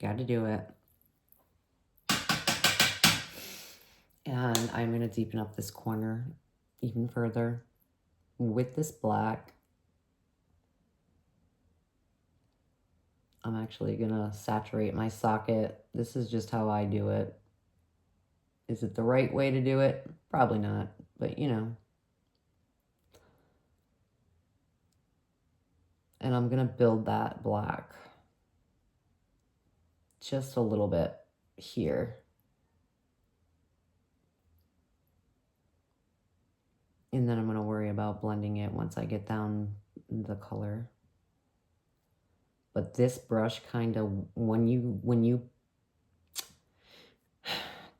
Got to do it. And I'm going to deepen up this corner even further with this black. I'm actually going to saturate my socket. This is just how I do it. Is it the right way to do it? Probably not, but you know. And I'm going to build that black just a little bit here. And then I'm going to worry about blending it once I get down the color. But this brush kind of, when you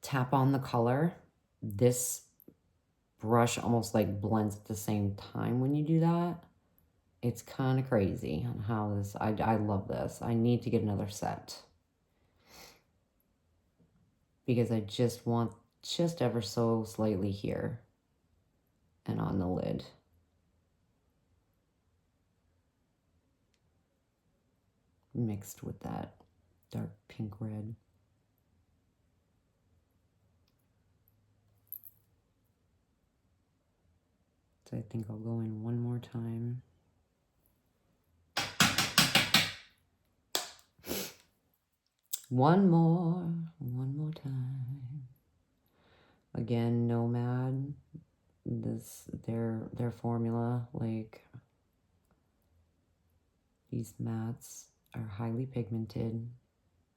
tap on the color, this brush almost like blends at the same time when you do that. It's kind of crazy on how this, I love this. I need to get another set. Because I just want just ever so slightly here and on the lid. Mixed with that dark pink red. So I think I'll go in one more time. One more time. Again, NOMAD, their formula, like these mattes are highly pigmented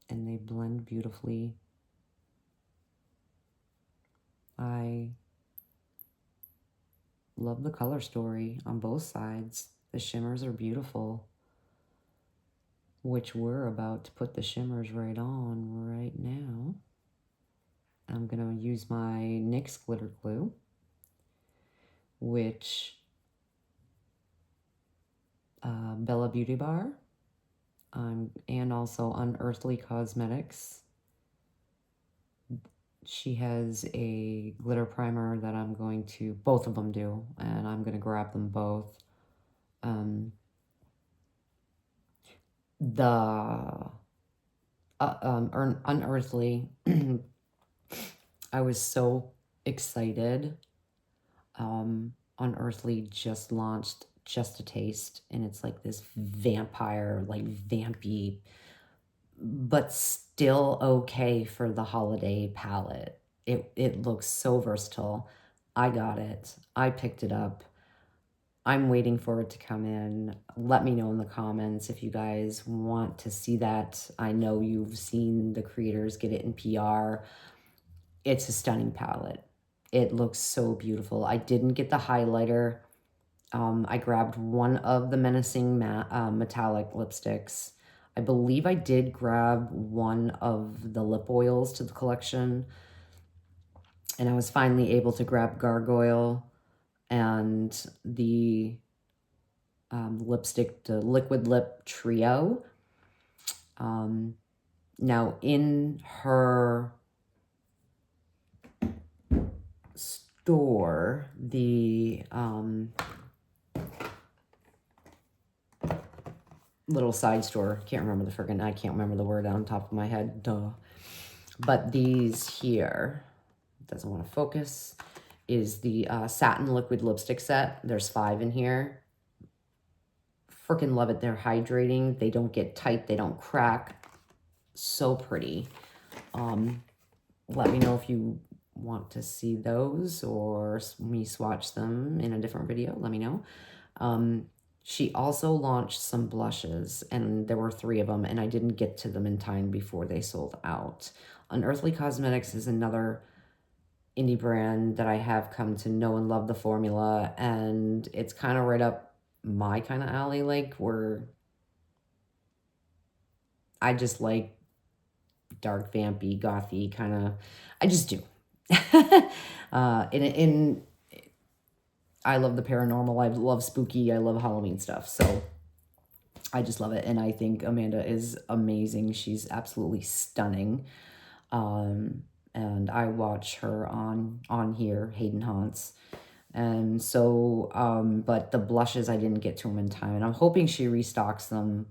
and they blend beautifully. I love the color story on both sides. The shimmers are beautiful, which we're about to put the shimmers right on right now. I'm going to use my NYX glitter glue, which Bella Beauty Bar, and also Unearthly Cosmetics. She has a glitter primer that I'm going to, both of them do, and I'm going to grab them both. The Unearthly, I was so excited. Unearthly just launched Just a Taste, and it's like this vampire, like vampy, but still okay for the holiday palette. It looks so versatile. I got it. I picked it up. I'm waiting for it to come in. Let me know in the comments if you guys want to see that. I know you've seen the creators get it in PR. It's a stunning palette. It looks so beautiful. I didn't get the highlighter. I grabbed one of the Menacing metallic lipsticks. I believe I did grab one of the lip oils to the collection. And I was finally able to grab Gargoyle and the lipstick, the Liquid Lip Trio. Now in her store, the little side store, I can't remember the word on top of my head, duh. But these here, doesn't want to focus, is the satin liquid lipstick set. There's 5 in here. Freaking love it. They're hydrating. They don't get tight. They don't crack. So pretty. Let me know if you want to see those or me swatch them in a different video. Let me know. She also launched some blushes, and there were 3 of them, and I didn't get to them in time before they sold out. Unearthly Cosmetics is another indie brand that I have come to know and love the formula, and it's kind of right up my kind of alley, like where I just like dark, vampy, gothy kind of. I just do. I love the paranormal. I love spooky. I love Halloween stuff. So I just love it. And I think Amanda is amazing. She's absolutely stunning. And I watch her on here, Hayden Haunts. And so, but the blushes, I didn't get to them in time. And I'm hoping she restocks them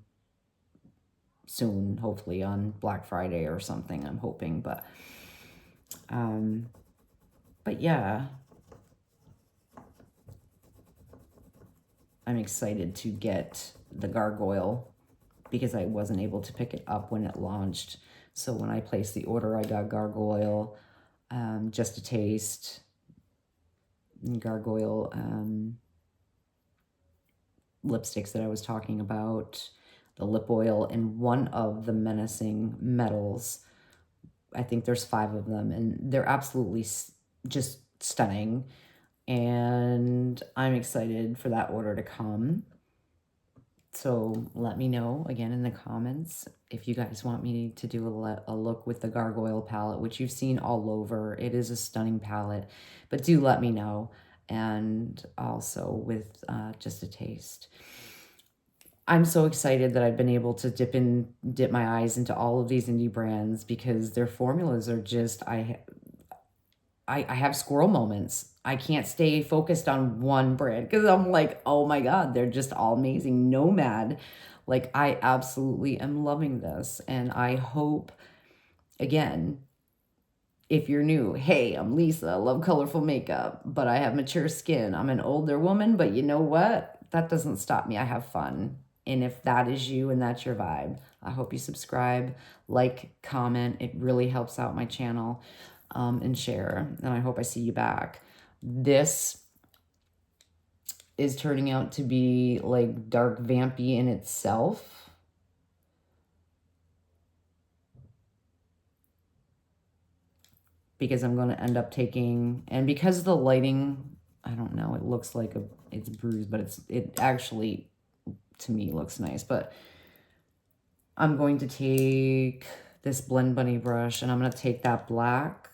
soon, hopefully on Black Friday or something, I'm hoping. But yeah, I'm excited to get the gargoyle because I wasn't able to pick it up when it launched. So when I placed the order, I got gargoyle, Just a Taste, gargoyle lipsticks that I was talking about, the lip oil, and one of the menacing metals. I think there's 5 of them, and they're absolutely just stunning. And I'm excited for that order to come. So let me know again in the comments if you guys want me to do a look with the gargoyle palette, which you've seen all over. It is a stunning palette, but do let me know. And also with Just a Taste. I'm so excited that I've been able to dip my eyes into all of these indie brands because their formulas are just, I have squirrel moments. I can't stay focused on one brand because I'm like, oh my God, they're just all amazing. NOMAD, like I absolutely am loving this. And I hope, again, if you're new, hey, I'm Lisa, I love colorful makeup, but I have mature skin. I'm an older woman, but you know what? That doesn't stop me. I have fun. And if that is you and that's your vibe, I hope you subscribe, like, comment. It really helps out my channel. And share. And I hope I see you back. This is turning out to be like dark vampy in itself. Because I'm going to end up taking, and because of the lighting, I don't know, it looks like it's bruised, but it actually, to me, looks nice. But I'm going to take this Blend Bunny brush, and I'm going to take that black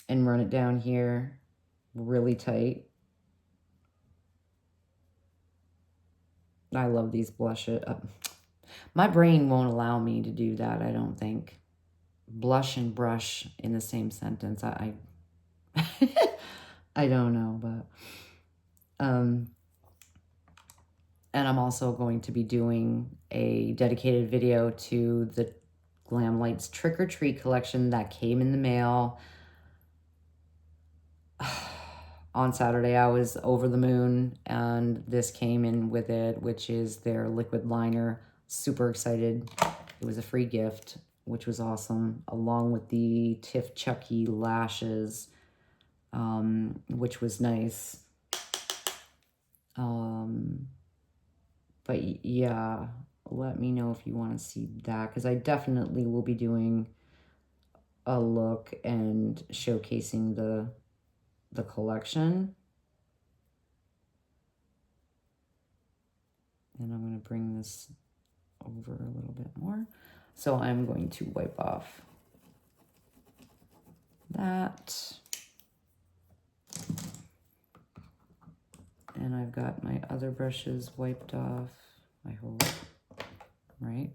and run it down here really tight. I love these blushes. My brain won't allow me to do that, I don't think. Blush and brush in the same sentence. I don't know, but and I'm also going to be doing a dedicated video to the Glam Lights Trick or Treat collection that came in the mail. On Saturday, I was over the moon, and this came in with it, which is their liquid liner. Super excited. It was a free gift, which was awesome, along with the Tiff Chucky lashes, which was nice. But yeah, let me know if you want to see that, because I definitely will be doing a look and showcasing the collection. And I'm going to bring this over a little bit more. So I'm going to wipe off that. And I've got my other brushes wiped off, I hope, right?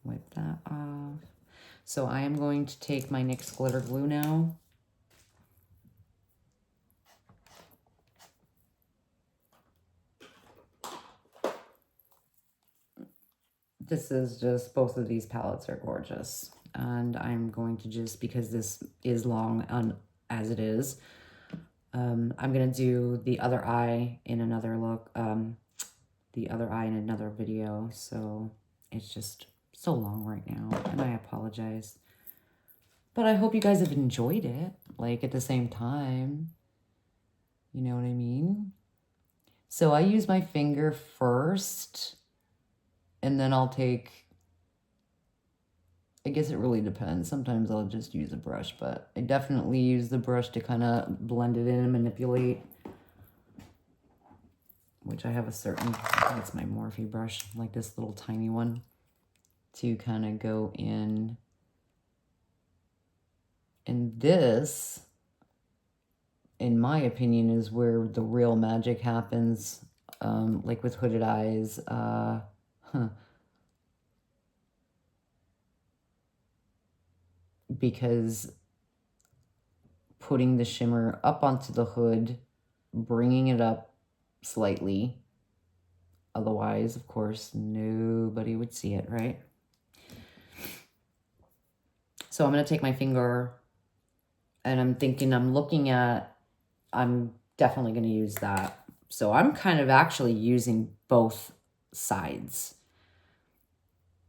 Wipe that off. So I am going to take my NYX glitter glue now. This is just, both of these palettes are gorgeous. And I'm going to just, because this is long as it is, I'm going to do the other eye in another look, the other eye in another video. So it's just so long right now, and I apologize. But I hope you guys have enjoyed it, like at the same time. You know what I mean? So I use my finger first, and then I'll take, I guess it really depends. Sometimes I'll just use a brush, but I definitely use the brush to kind of blend it in and manipulate. which I have a certain, I think it's my Morphe brush, like this little tiny one, to kind of go in. And this, in my opinion, is where the real magic happens, like with Hooded Eyes. Because putting the shimmer up onto the hood, bringing it up slightly, otherwise, of course, nobody would see it, right? So I'm going to take my finger, and I'm thinking, I'm definitely going to use that. So I'm kind of actually using both sides.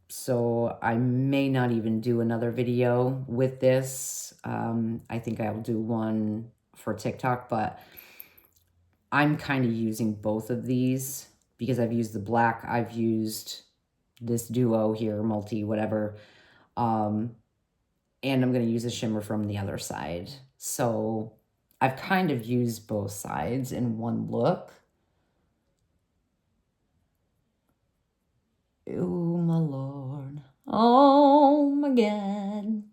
So I may not even do another video with this. I think I'll do one for TikTok, but I'm kind of using both of these because I've used the black, I've used this duo here, multi, whatever. And I'm going to use a shimmer from the other side. So I've kind of used both sides in one look. Oh, my Lord. Oh, my God.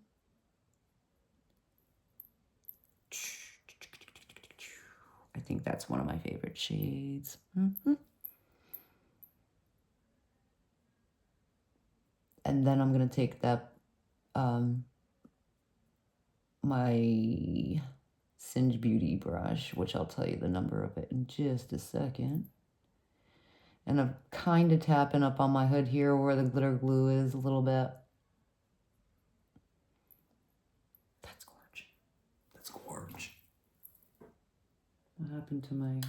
I think that's one of my favorite shades. And then I'm going to take that, my Singe Beauty brush, which I'll tell you the number of it in just a second. And I'm kind of tapping up on my hood here where the glitter glue is a little bit. That's gorge. That's gorge. What happened to my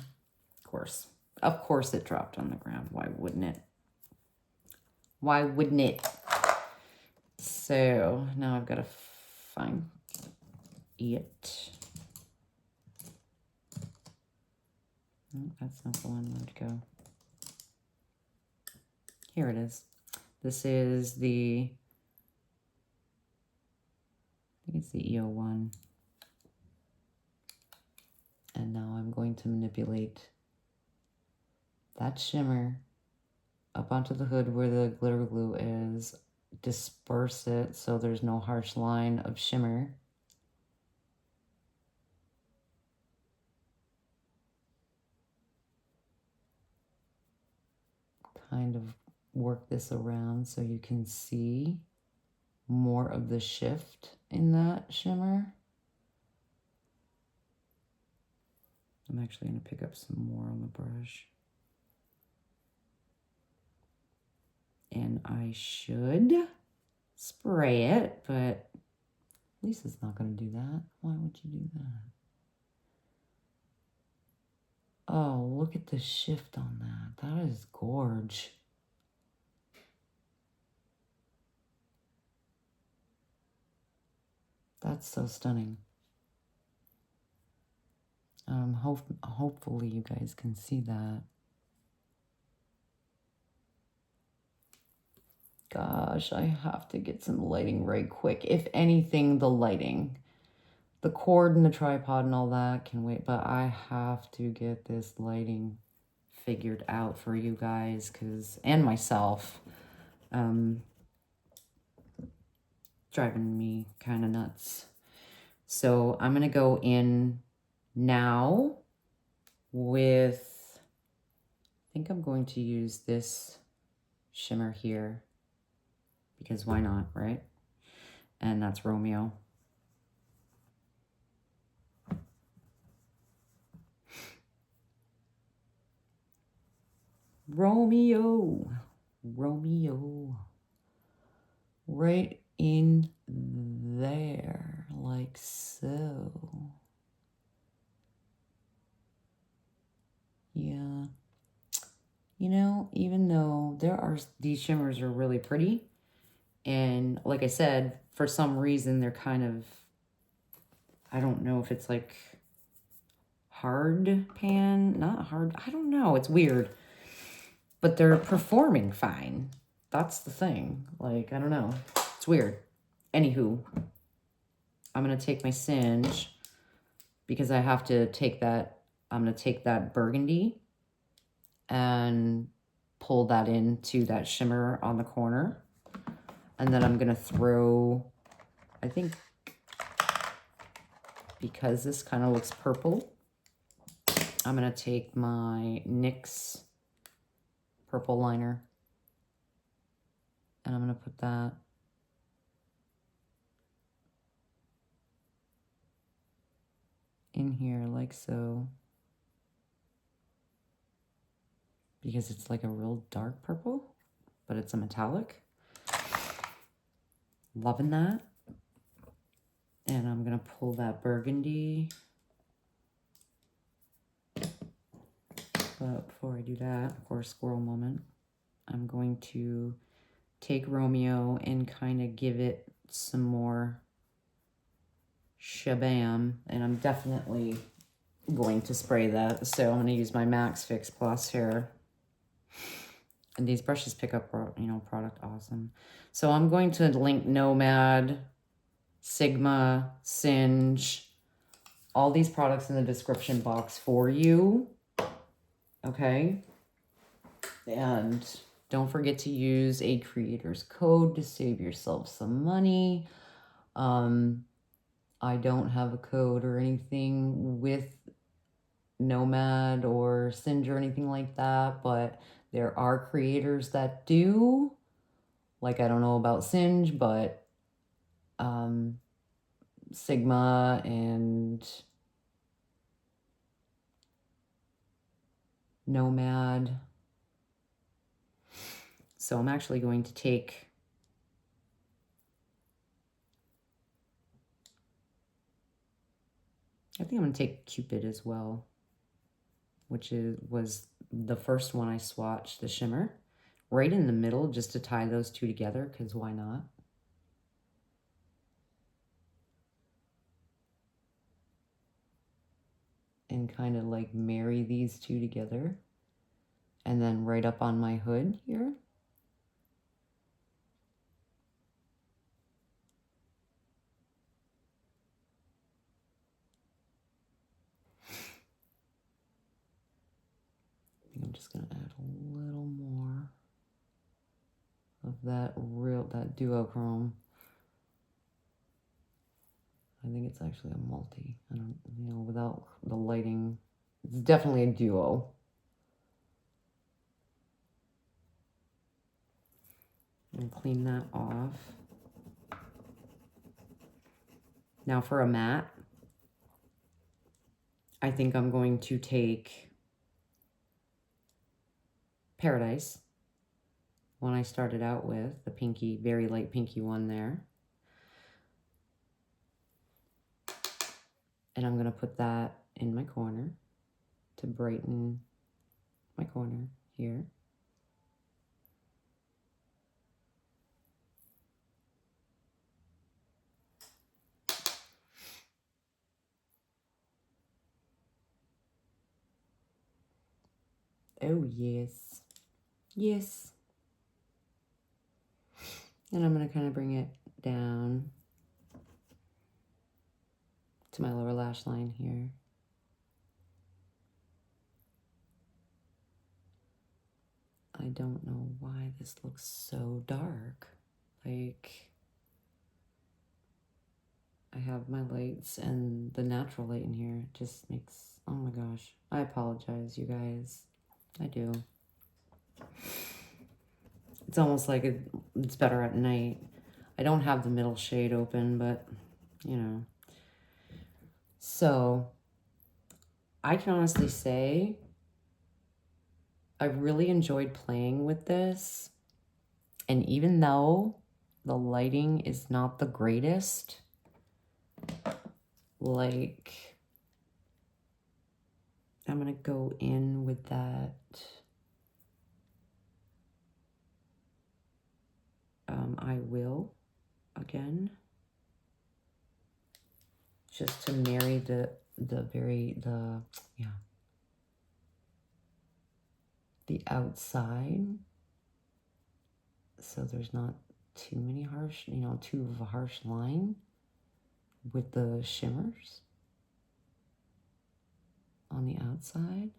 course? Of course it dropped on the ground. Why wouldn't it? Why wouldn't it? So now I've got to find it. Oh, that's not the one. Where'd it go? Here it is. This is the, I think it's the EO1. And now I'm going to manipulate that shimmer up onto the hood where the glitter glue is, disperse it so there's no harsh line of shimmer. Kind of work this around so you can see more of the shift in that shimmer. I'm actually going to pick up some more on the brush. And I should spray it, but Lisa's not going to do that. Why would you do that? Oh, look at the shift on that. That is gorge. That's so stunning. Hopefully you guys can see that. Gosh, I have to get some lighting right quick. If anything, the lighting. The cord and the tripod and all that can wait, but I have to get this lighting figured out for you guys, and myself. Driving me kind of nuts. So I'm going to go in now with, I think I'm going to use this shimmer here because why not, right? And that's Romeo. Romeo. Right in there, like so. Yeah. You know, even though these shimmers are really pretty, and like I said, for some reason, they're kind of, I don't know if it's like hard pan, not hard, I don't know, it's weird. But they're performing fine. That's the thing. Like, I don't know. It's weird. Anywho, I'm going to take my Singe because I have to take that, I'm going to take that burgundy and pull that into that shimmer on the corner. And then I'm going to throw, I think, because this kind of looks purple, I'm going to take my NYX purple liner and I'm going to put that in here like so, because it's like a real dark purple, but it's a metallic. Loving that. And I'm going to pull that burgundy. But before I do that, of course, squirrel moment, I'm going to take Romeo and kind of give it some more shabam. And I'm definitely going to spray that. So I'm going to use my Max Fix Plus here. And these brushes pick up, you know, product awesome. So I'm going to link NOMAD, Sigma, Singe, all these products in the description box for you. Okay. And don't forget to use a creator's code to save yourself some money. I don't have a code or anything with NOMAD or Singe or anything like that, but there are creators that do. Like, I don't know about Singe, but Sigma and NOMAD. So I'm actually going to take I think I'm going to take Cupid as well, which was the first one I swatched, the shimmer, right in the middle just to tie those two together, because why not? And kind of like marry these two together. And then right up on my hood here. I think I'm just going to add a little more of that duochrome. I think it's actually a multi. I don't, you know, without the lighting, it's definitely a duo. And clean that off. Now for a matte, I think I'm going to take Paradise, one I started out with, the pinky, very light pinky one there. And I'm going to put that in my corner to brighten my corner here. Oh, yes. Yes. And I'm going to kind of bring it down to my lower lash line here. I don't know why this looks so dark. Like, I have my lights and the natural light in here. It just makes, oh my gosh. I apologize, you guys. I do. It's almost like it's better at night. I don't have the middle shade open, but, you know. So, I can honestly say I really enjoyed playing with this. And even though the lighting is not the greatest, like, I'm going to go in with that I will again, just to marry the outside, so there's not too many harsh, you know, too of a harsh line with the shimmers on the outside.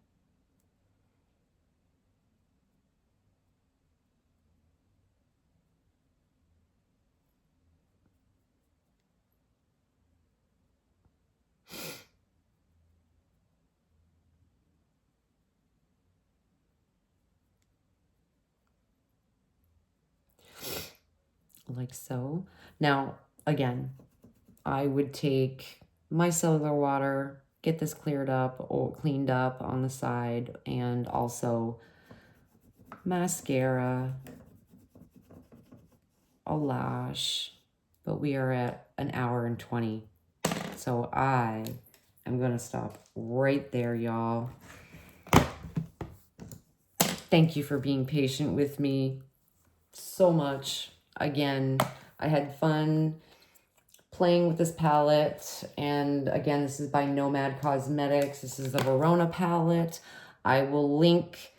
like so. Now, again, I would take my cellular water, get this cleared up or cleaned up on the side, and also mascara, a lash, but we are at 1 hour and 20. So I am going to stop right there, y'all. Thank you for being patient with me so much. Again, I had fun playing with this palette. And again, this is by NOMAD Cosmetics. This is the Verona palette. I will link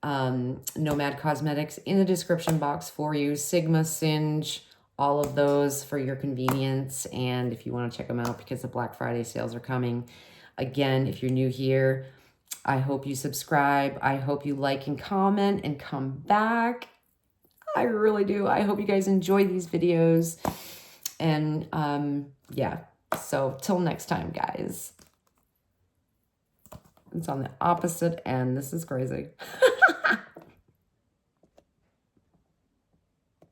NOMAD Cosmetics in the description box for you. Sigma, Singe, all of those for your convenience. And if you want to check them out because the Black Friday sales are coming. Again, if you're new here, I hope you subscribe. I hope you like and comment and come back. I really do. I hope you guys enjoy these videos. And yeah, so till next time, guys. It's on the opposite end. This is crazy.